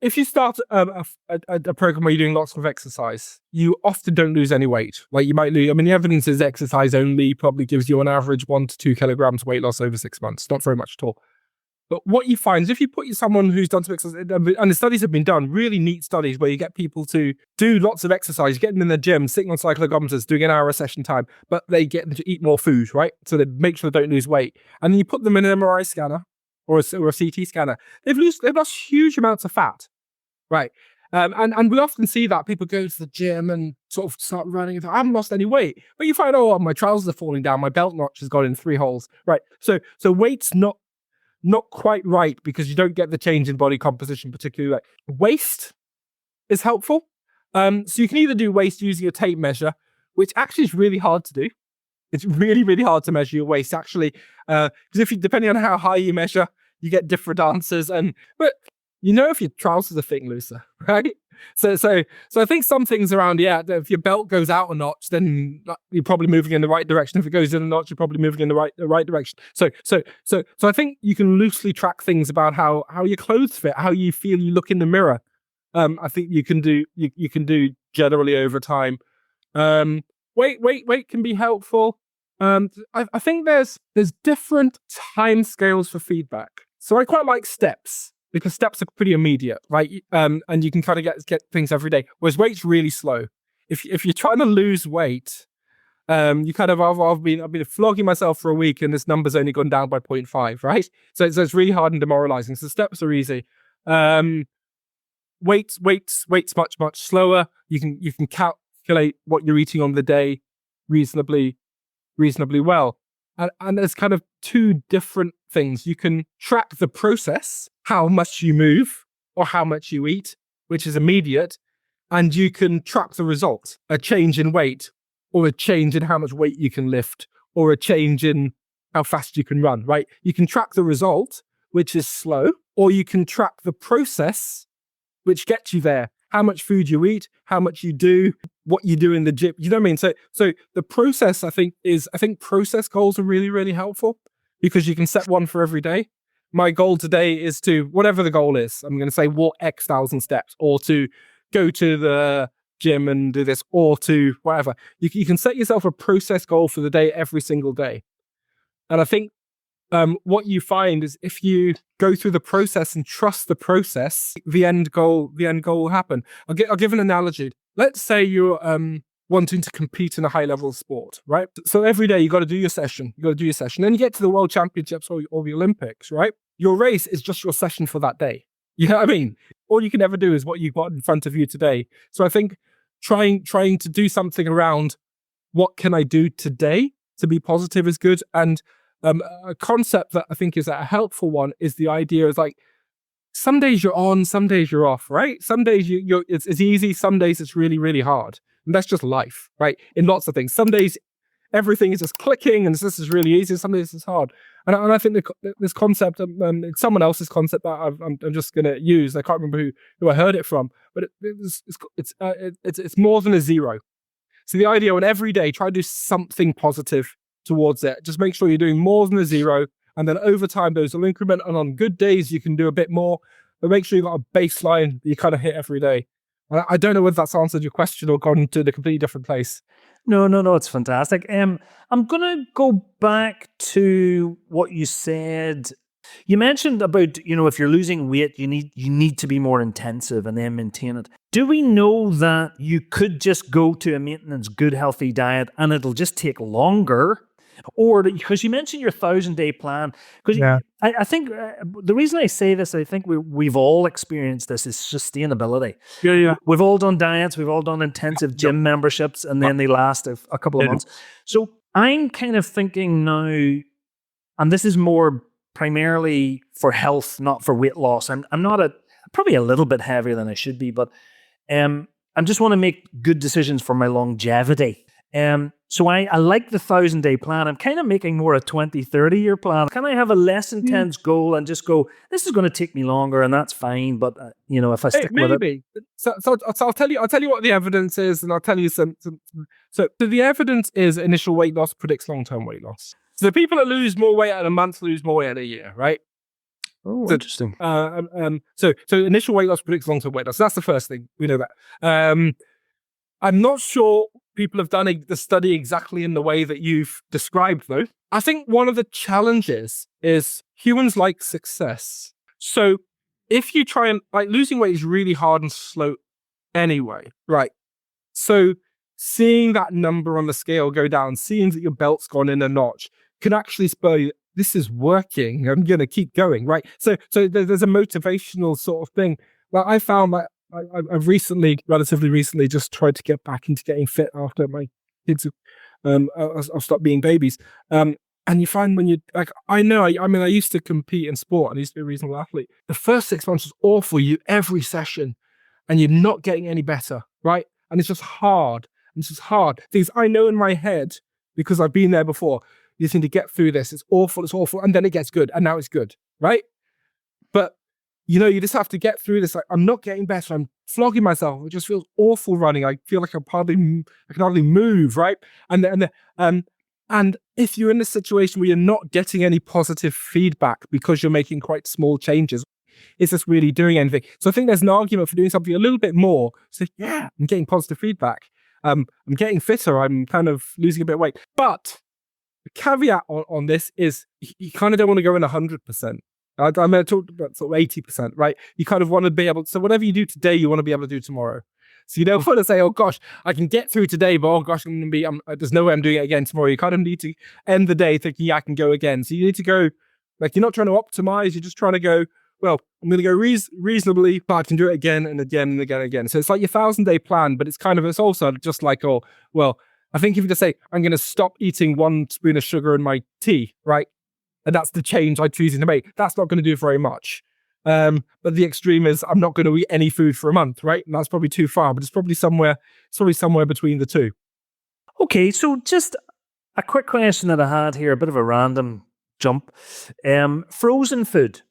S2: If you start a program where you're doing lots of exercise, you often don't lose any weight. You might lose, the evidence is exercise only probably gives you on average 1 to 2 kilograms weight loss over 6 months. Not very much at all. But what you find is if you put someone who's done some exercise, and the studies have been done, really neat studies where you get people to do lots of exercise, you get them in the gym, sitting on cyclogometers, doing an hour a session time, but they get them to eat more food, right? So they make sure they don't lose weight. And then you put them in an MRI scanner, or a CT scanner, they've lost huge amounts of fat, right? And we often see that people go to the gym and sort of start running and think, I haven't lost any weight. But you find, my trousers are falling down, my belt notch has got in 3 holes, right? So weight's not quite right because you don't get the change in body composition particularly. Waist is helpful. So you can either do waist using a tape measure, which actually is really hard to do. It's really, really hard to measure your waist, actually, because depending on how high you measure, you get different answers. But if your trousers are fitting looser, right? So I think some things around, if your belt goes out a notch, then you're probably moving in the right direction. If it goes in a notch, you're probably moving in the right direction. So I think you can loosely track things about how your clothes fit, how you feel you look in the mirror. I think you can do generally over time. Weight can be helpful. I think there's different time scales for feedback. So I quite like steps because steps are pretty immediate, right? And you can kind of get things every day. Whereas weight's really slow. If you're trying to lose weight, you kind of I've been flogging myself for a week and this number's only gone down by 0.5, right? So it's really hard and demoralizing. So steps are easy. Weight's much slower. You can calculate what you're eating on the day reasonably well. And there's kind of two different things. You can track the process, how much you move or how much you eat, which is immediate. And you can track the result, a change in weight or a change in how much weight you can lift or a change in how fast you can run, right? You can track the result, which is slow, or you can track the process, which gets you there. How much food you eat, how much you do, what you do in the gym. You know what I mean? So the process, I think process goals are really, really helpful because you can set one for every day. My goal today is to, whatever the goal is, I'm going to say walk X thousand steps or to go to the gym and do this or to whatever. You can set yourself a process goal for the day every single day. And I think what you find is if you go through the process and trust the process, the end goal will happen. I'll give an analogy. Let's say you're wanting to compete in a high level sport, right? So every day you got to do your session. Then you get to the World Championships or the Olympics, right? Your race is just your session for that day. You know what I mean? All you can ever do is what you've got in front of you today. So I think trying to do something around what can I do today to be positive is good. And a concept that I think is a helpful one is the idea is like, some days you're on, some days you're off, right? Some days it's easy, some days it's really, really hard. And that's just life, right? In lots of things. Some days everything is just clicking and this is really easy, some days it's hard. And I think this concept, someone else's concept that I'm just going to use, I can't remember who I heard it from, but it's more than a zero. So the idea on every day, try to do something positive towards it. Just make sure you're doing more than a zero. And then over time, those will increment. And on good days, you can do a bit more. But make sure you've got a baseline that you kind of hit every day. I don't know whether that's answered your question or gone to a completely different place.
S1: No, it's fantastic. I'm going to go back to what you said. You mentioned about, if you're losing weight, you need to be more intensive and then maintain it. Do we know that you could just go to a maintenance, good, healthy diet and it'll just take longer? Or because you mentioned your 1,000-day plan, because I think the reason I say this, I think we've all experienced this, is sustainability.
S2: Yeah.
S1: We've all done diets, we've all done intensive gym memberships, and then they last a couple of months. So I'm kind of thinking now, and this is more primarily for health, not for weight loss. I'm probably a little bit heavier than I should be, but I just want to make good decisions for my longevity. So I like the 1,000-day plan. I'm kind of making more a 20, 30-year plan. Can I have a less intense goal and just go, this is going to take me longer and that's fine. But, if I stick with it.
S2: So I'll tell you what the evidence is, and I'll tell you some. So the evidence is initial weight loss predicts long-term weight loss. So the people that lose more weight in a month lose more weight in a year, right?
S1: Oh, interesting.
S2: So initial weight loss predicts long-term weight loss. So that's the first thing. We know that. I'm not sure people have done the study exactly in the way that you've described, though. I think one of the challenges is humans like success. So if you try and, losing weight is really hard and slow anyway, right? So seeing that number on the scale go down, seeing that your belt's gone in a notch can actually spur you, this is working, I'm going to keep going, right? So there's a motivational sort of thing. Well, I found that I've relatively recently, just tried to get back into getting fit after my kids I'll stop being babies. And you find when you, I used to compete in sport and I used to be a reasonable athlete. The first 6 months was awful. You every session and you're not getting any better, right? And it's just hard. Things I know in my head, because I've been there before, you just need to get through this. It's awful. And then it gets good. And now it's good, right? But you just have to get through this. I'm not getting better. I'm flogging myself. It just feels awful running. I feel like I can hardly move, right? And if you're in a situation where you're not getting any positive feedback because you're making quite small changes, is this really doing anything? So I think there's an argument for doing something a little bit more. So yeah, I'm getting positive feedback. I'm getting fitter. I'm kind of losing a bit of weight. But the caveat on this is you kind of don't want to go in 100%. I talked about sort of 80%, right? You kind of want to be able to, so whatever you do today, you want to be able to do tomorrow. So you don't want to say, oh gosh, I can get through today, but oh gosh, there's no way I'm doing it again tomorrow. You kind of need to end the day thinking, yeah, I can go again. So you need to go, you're not trying to optimize, you're just trying to go, well, I'm going to go reasonably, but I can do it again and again and again and again. So it's like your 1,000-day plan, but it's also just like, oh, well, I think if you just say, I'm going to stop eating 1 spoon of sugar in my tea, right? And that's the change I'm choosing to make. That's not going to do very much. But the extreme is I'm not going to eat any food for a month, right? And that's probably too far, but it's probably somewhere between the two.
S1: Okay, so just a quick question that I had here, a bit of a random jump. Frozen food.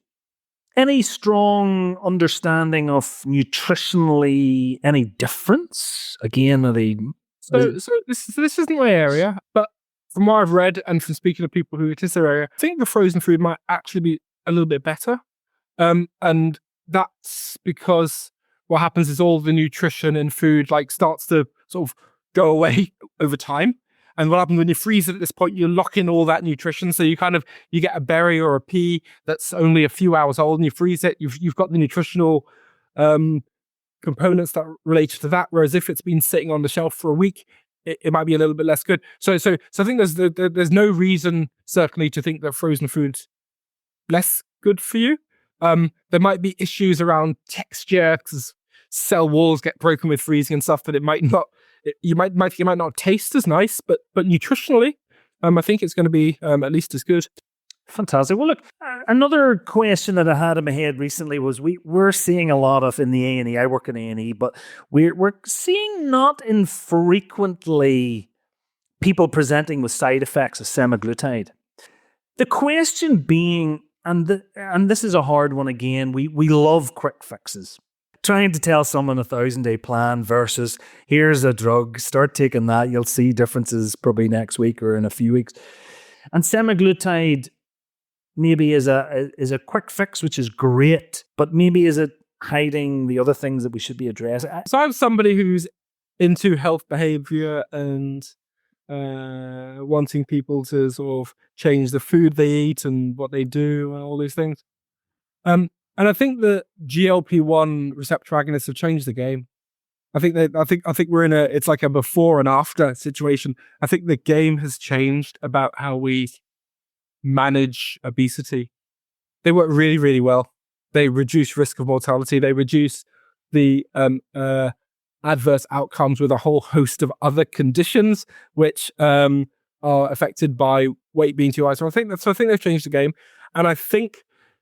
S1: Any strong understanding of nutritionally any difference? Again, are they...
S2: So this isn't my area, but from what I've read and from speaking to people who it is their area, I think the frozen food might actually be a little bit better. And that's because what happens is all the nutrition in food like starts to sort of go away over time. And what happens when you freeze it at this point, you lock in all that nutrition. So you get a berry or a pea that's only a few hours old and you freeze it. You've got the nutritional components that are related to that. Whereas if it's been sitting on the shelf for a week, it might be a little bit less good. So I think there's no reason certainly to think that frozen food's less good for you. There might be issues around texture because cell walls get broken with freezing and stuff, but it might not. You might not taste as nice, but nutritionally, I think it's going to be at least as good.
S1: Fantastic. Well, look, another question that I had in my head recently was we're seeing a lot of in the A&E. I work in A&E, but we're seeing not infrequently people presenting with side effects of semaglutide. The question being, and this is a hard one again, we love quick fixes. Trying to tell someone a 1,000-day plan versus here's a drug, start taking that, you'll see differences probably next week or in a few weeks. And semaglutide maybe is a quick fix, which is great, but maybe is it hiding the other things that we should be addressing?
S2: So I'm somebody who's into health behavior and wanting people to sort of change the food they eat and what they do and all these things. And I think the GLP-1 receptor agonists have changed the game. I think we're in it's like a before and after situation. I think the game has changed about how we manage obesity. They work really, really well. They reduce risk of mortality. They reduce the adverse outcomes with a whole host of other conditions which are affected by weight being too high. So I think they've changed the game. And I think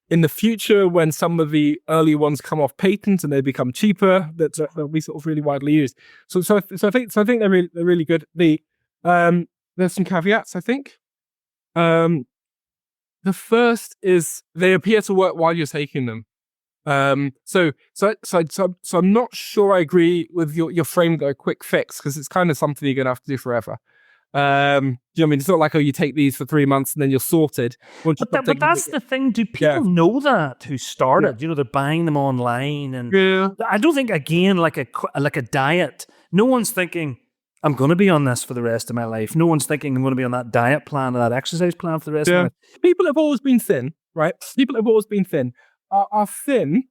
S2: in the future, when some of the early ones come off patent and they become cheaper, they'll be sort of really widely used. So I think they're really good. There's some caveats, I think. The first is they appear to work while you're taking them. So I'm not sure I agree with your frame that a quick fix, because it's kind of something you're going to have to do forever. Do you know what I mean? It's not like, you take these for 3 months and then you're sorted.
S1: But that's the thing. Do people know that who started?
S2: Yeah.
S1: They're buying them online, and I don't think, again, like a diet. No one's thinking I'm going to be on this for the rest of my life. No one's thinking I'm going to be on that diet plan or that exercise plan for the rest of my life.
S2: People have always been thin, right? People have always been thin. Are thin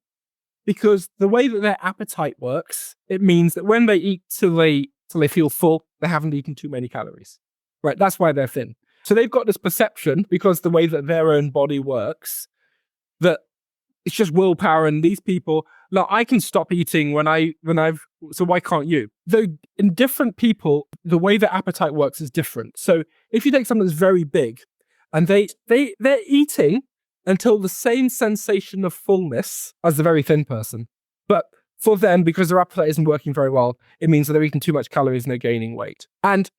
S2: because the way that their appetite works, it means that when they eat till they feel full, they haven't eaten too many calories, right? That's why they're thin. So they've got this perception, because the way that their own body works, that it's just willpower. And these people, look, I can stop eating so why can't you? Though in different people, the way their appetite works is different. So if you take something that's very big and they're eating until the same sensation of fullness as the very thin person, but for them, because their appetite isn't working very well, it means that they're eating too much calories and they're gaining weight. And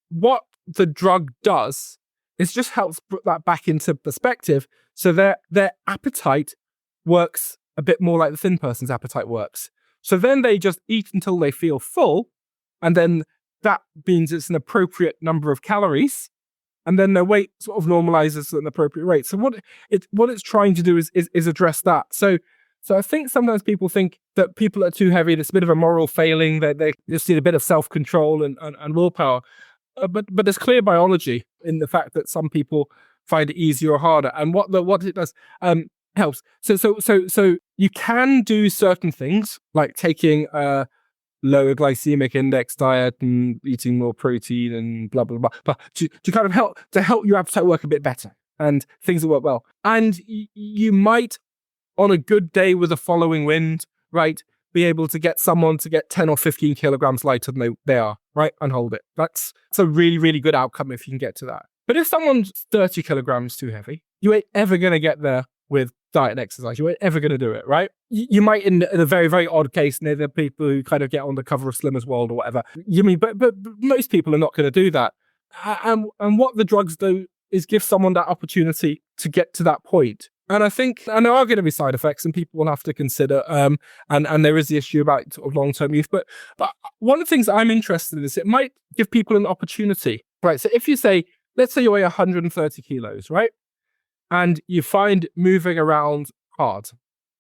S2: what the drug does is just helps put that back into perspective. So their appetite works a bit more like the thin person's appetite works. So then they just eat until they feel full, and then that means it's an appropriate number of calories, and then their weight sort of normalizes at an appropriate rate. So what it's trying to do is address that. So I think sometimes people think that people are too heavy. There's a bit of a moral failing. They just need a bit of self-control and willpower. But there's clear biology in the fact that some people find it easier or harder. And what it does helps. So you can do certain things like taking a lower glycemic index diet and eating more protein and blah blah blah, but to kind of help your appetite work a bit better and things that work well. And you might, on a good day with a following wind, right, be able to get someone to get 10 or 15 kilograms lighter than they are, right? And hold it. That's a really, really good outcome if you can get to that. But if someone's 30 kilograms too heavy, you ain't ever going to get there with diet and exercise. You ain't ever going to do it, right? You might, in a very, very odd case, near the people who kind of get on the cover of Slimmer's World or whatever. But most people are not going to do that. And what the drugs do is give someone that opportunity to get to that point. And I think, and there are going to be side effects, and people will have to consider. And there is the issue about sort of long-term use. But one of the things that I'm interested in is it might give people an opportunity, right? So if you say, let's say you weigh 130 kilos, right? And you find moving around hard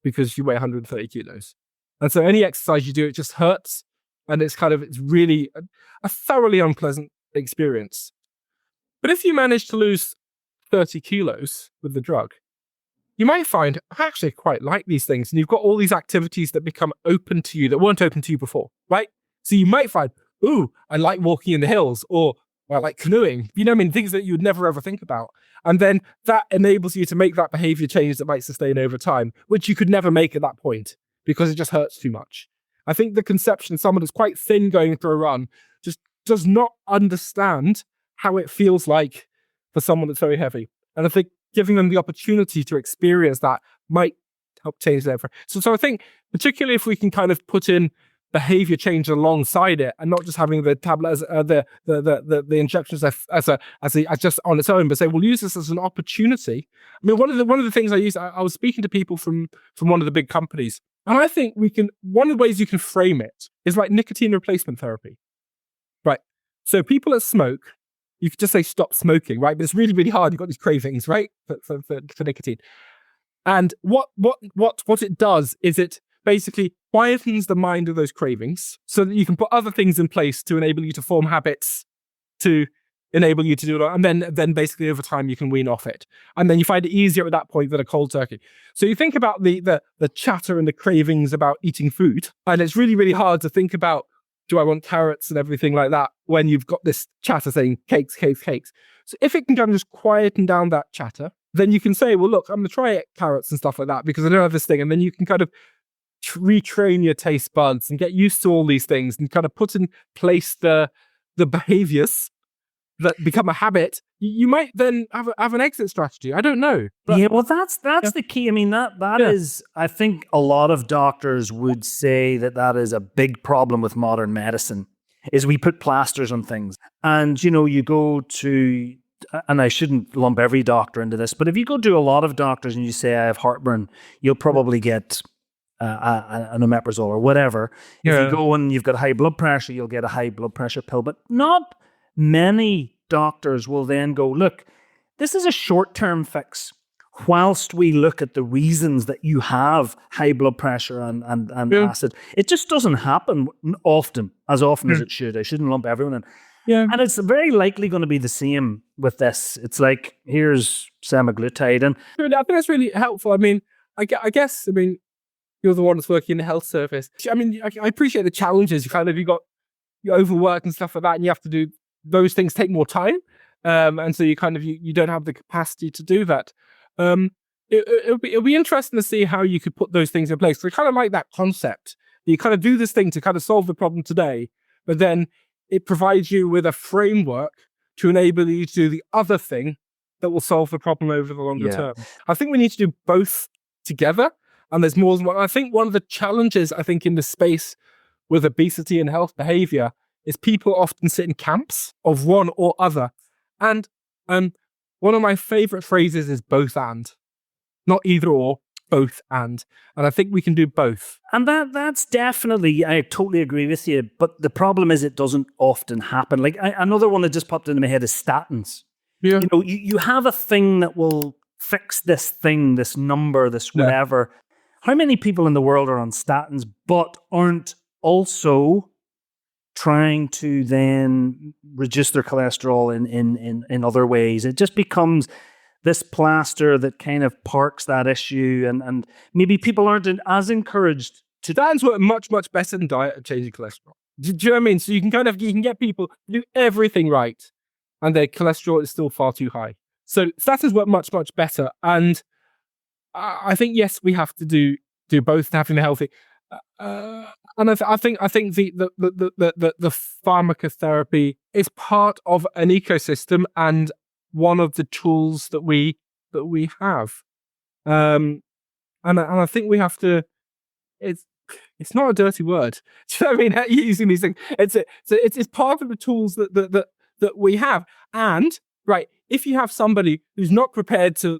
S2: because you weigh 130 kilos. And so any exercise you do, it just hurts. And it's really a thoroughly unpleasant experience. But if you manage to lose 30 kilos with the drug, you might find, I actually quite like these things. And you've got all these activities that become open to you that weren't open to you before, right? So you might find, ooh, I like walking in the hills, or I like canoeing, things that you would never ever think about. And then that enables you to make that behavior change that might sustain over time, which you could never make at that point because it just hurts too much. I think the conception, someone that's quite thin going through a run just does not understand how it feels like for someone that's very heavy. And I think giving them the opportunity to experience that might help change their. So I think particularly if we can kind of put in behavior change alongside it, and not just having the tablet as the injections as just on its own, but say we'll use this as an opportunity. I mean, one of the things I was speaking to people from one of the big companies, and I think one of the ways you can frame it is like nicotine replacement therapy, right? So people that smoke, you could just say stop smoking, right? But it's really, really hard. You've got these cravings, right, for nicotine. And what it does is it basically quietens the mind of those cravings so that you can put other things in place to enable you to form habits to enable you to do it. And then basically over time you can wean off it. And then you find it easier at that point than a cold turkey. So you think about the chatter and the cravings about eating food. And it's really, really hard to think about, do I want carrots and everything like that when you've got this chatter saying cakes, cakes, cakes. So if it can kind of just quieten down that chatter, then you can say, well, look, I'm going to try carrots and stuff like that because I don't have this thing. And then you can kind of retrain your taste buds and get used to all these things and kind of put in place the behaviors that become a habit. You might then have an exit strategy. I don't know.
S1: But yeah, well, that's the key. I mean, that is, I think a lot of doctors would say that is a big problem with modern medicine, is we put plasters on things. And, you go to, and I shouldn't lump every doctor into this, but if you go to a lot of doctors and you say, I have heartburn, you'll probably get an omeprazole or whatever.
S2: Yeah.
S1: If you go and you've got high blood pressure, you'll get a high blood pressure pill. But not many doctors will then go, look, this is a short-term fix whilst we look at the reasons that you have high blood pressure and acid. It just doesn't happen often as it should. I shouldn't lump everyone in.
S2: Yeah.
S1: And it's very likely going to be the same with this. It's like, here's semaglutide. And
S2: I think that's really helpful. I mean, I guess, you're the one that's working in the health service. I mean, I appreciate the challenges. You overwork and stuff like that, and you have to do those things take more time. And so you don't have the capacity to do that. It'll be interesting to see how you could put those things in place. So I kind of like that concept. You kind of do this thing to kind of solve the problem today, but then it provides you with a framework to enable you to do the other thing that will solve the problem over the longer term. I think we need to do both together. And there's more than one. I think one of the challenges, in the space with obesity and health behavior is people often sit in camps of one or other. And one of my favorite phrases is both and. Not either or, both and. And I think we can do both.
S1: And that's definitely, I totally agree with you. But the problem is it doesn't often happen. Like another one that just popped into my head is statins.
S2: Yeah.
S1: You have a thing that will fix this thing, this number, this whatever. Yeah. How many people in the world are on statins but aren't also trying to then reduce their cholesterol in other ways? It just becomes this plaster that kind of parks that issue, and maybe people aren't as encouraged to.
S2: Statins work much, much better than diet at changing cholesterol. Do you know what I mean? So you can get people to do everything right, and their cholesterol is still far too high. So statins work much, much better. And I think, yes, we have to do both, having the healthy. And I think the pharmacotherapy is part of an ecosystem and one of the tools that we have. And I think we have to. It's not a dirty word. Do you know what I mean? Using these things, it's part of the tools that we have. And right, if you have somebody who's not prepared to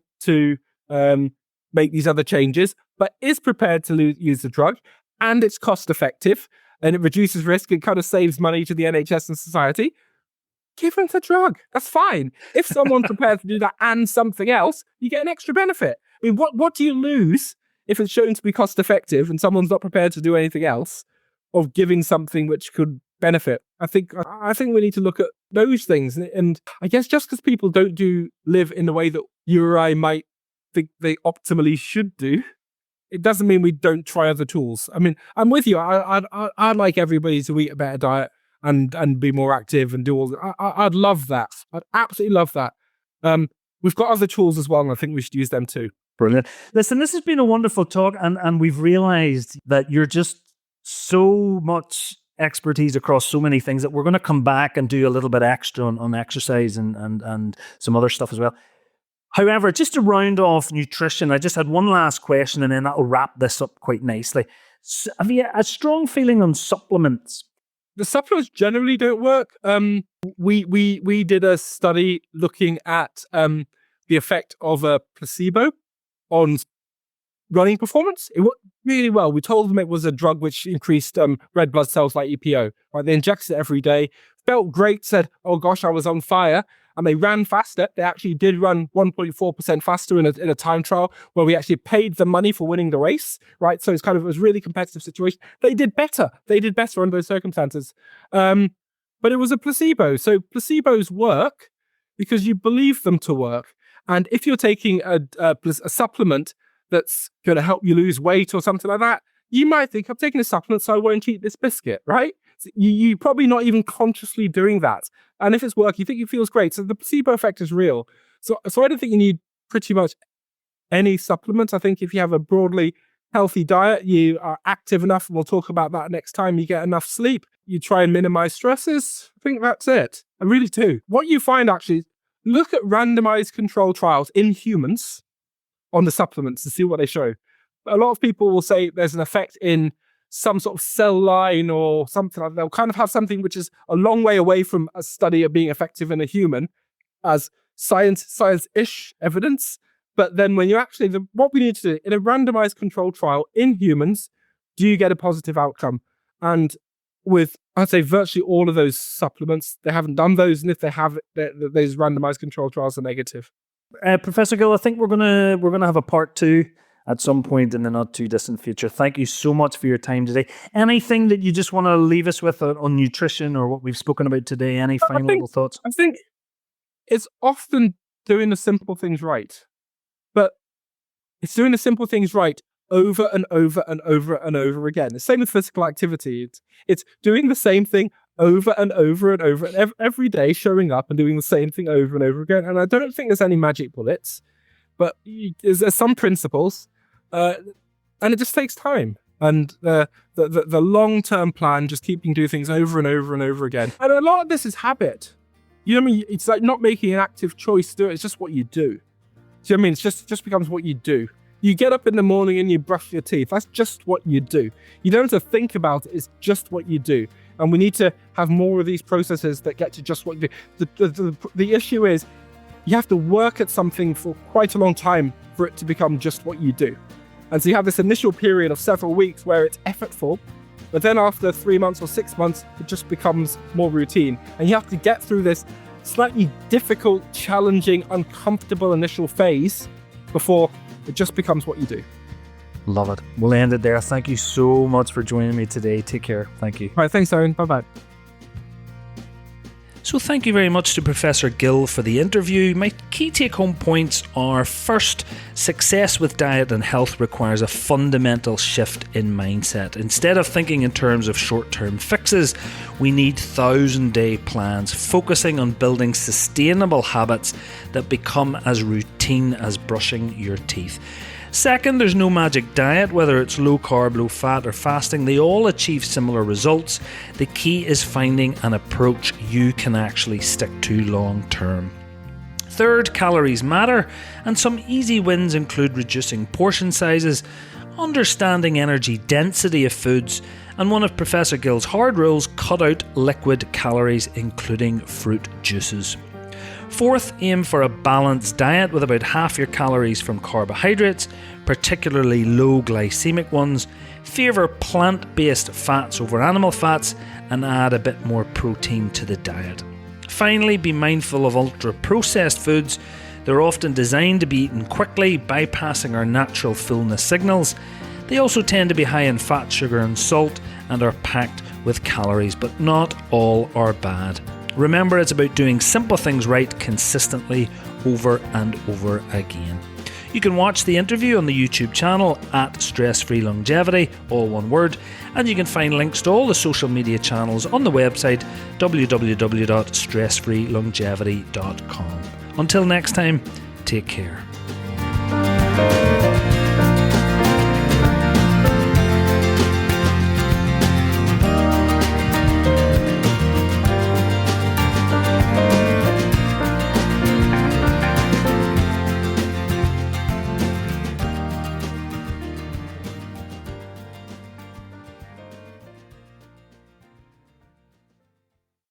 S2: make these other changes, but is prepared to use the drug, and it's cost effective, and it reduces risk, and kind of saves money to the NHS and society, give them the drug. That's fine. If someone's prepared to do that and something else, you get an extra benefit. I mean, what do you lose if it's shown to be cost effective and someone's not prepared to do anything else of giving something which could benefit? I think we need to look at those things. And I guess just because people don't live in the way that you or I might think they optimally should do, it doesn't mean we don't try other tools. I mean, I'm with you. I'd like everybody to eat a better diet and be more active and do all. I'd love that. I'd absolutely love that. We've got other tools as well, and I think we should use them too.
S1: Brilliant. Listen, this has been a wonderful talk, and we've realized that you're just so much expertise across so many things that we're going to come back and do a little bit extra on exercise and some other stuff as well. However, just to round off nutrition, I just had one last question, and then that'll wrap this up quite nicely. So, have you a strong feeling on supplements?
S2: The supplements generally don't work. We did a study looking at the effect of a placebo on running performance. It worked really well. We told them it was a drug which increased red blood cells like EPO. Right? They injected it every day, felt great, said, "Oh gosh, I was on fire." And they ran faster. They actually did run 1.4% faster in a time trial where we actually paid the money for winning the race, right? So it was a really competitive situation. They did better. They did better under those circumstances. But it was a placebo. So placebos work because you believe them to work. And if you're taking a supplement that's going to help you lose weight or something like that, you might think, I'm taking a supplement so I won't eat this biscuit, right? So you're probably not even consciously doing that. And if it's working, you think it feels great. So the placebo effect is real. So I don't think you need pretty much any supplements. I think if you have a broadly healthy diet, you are active enough, and we'll talk about that next time, you get enough sleep, you try and minimize stresses, I think that's it. I really do. What you find actually, look at randomized control trials in humans on the supplements to see what they show. A lot of people will say there's an effect in some sort of cell line or something like that. They'll kind of have something which is a long way away from a study of being effective in a human as science-ish evidence. But then when you actually, what we need to do in a randomized control trial in humans, do you get a positive outcome? And with, I'd say, virtually all of those supplements, they haven't done those. And if they have, those randomized control trials are negative.
S1: Professor Gill, I think we're gonna have a part 2 at some point in the not too distant future. Thank you so much for your time today. Anything that you just want to leave us with on nutrition or what we've spoken about today? Any final thoughts?
S2: I think it's often doing the simple things right, but it's doing the simple things right over and over and over and over again. The same with physical activity. It's doing the same thing over and over and over and every day, showing up and doing the same thing over and over again. And I don't think there's any magic bullets, but there's some principles. And it just takes time. And the long-term plan, just keeping doing things over and over and over again. And a lot of this is habit. You know what I mean? It's like not making an active choice to do it. It's just what you do. Do you know what I mean? It just becomes what you do. You get up in the morning and you brush your teeth. That's just what you do. You don't have to think about it. It's just what you do. And we need to have more of these processes that get to just what you do. The issue is you have to work at something for quite a long time for it to become just what you do. And so you have this initial period of several weeks where it's effortful, but then after 3 months or 6 months, it just becomes more routine. And you have to get through this slightly difficult, challenging, uncomfortable initial phase before it just becomes what you do.
S1: Love it. We'll end it there. Thank you so much for joining me today. Take care. Thank you.
S2: All right. Thanks, Owen. Bye-bye.
S1: So thank you very much to Professor Gill for the interview. My key take-home points are: first, success with diet and health requires a fundamental shift in mindset. Instead of thinking in terms of short-term fixes, we need 1,000-day plans focusing on building sustainable habits that become as routine as brushing your teeth. Second, there's no magic diet, whether it's low carb, low fat or fasting, they all achieve similar results. The key is finding an approach you can actually stick to long term. Third, calories matter, and some easy wins include reducing portion sizes, understanding energy density of foods, and one of Professor Gill's hard rules, cut out liquid calories, including fruit juices. Fourth, aim for a balanced diet with about half your calories from carbohydrates, particularly low glycemic ones. Favour plant-based fats over animal fats, and add a bit more protein to the diet. Finally, be mindful of ultra-processed foods. They're often designed to be eaten quickly, bypassing our natural fullness signals. They also tend to be high in fat, sugar and salt, and are packed with calories, but not all are bad. Remember, it's about doing simple things right consistently over and over again. You can watch the interview on the YouTube channel at Stress Free Longevity, all one word, and you can find links to all the social media channels on the website www.stressfreelongevity.com. Until next time, take care.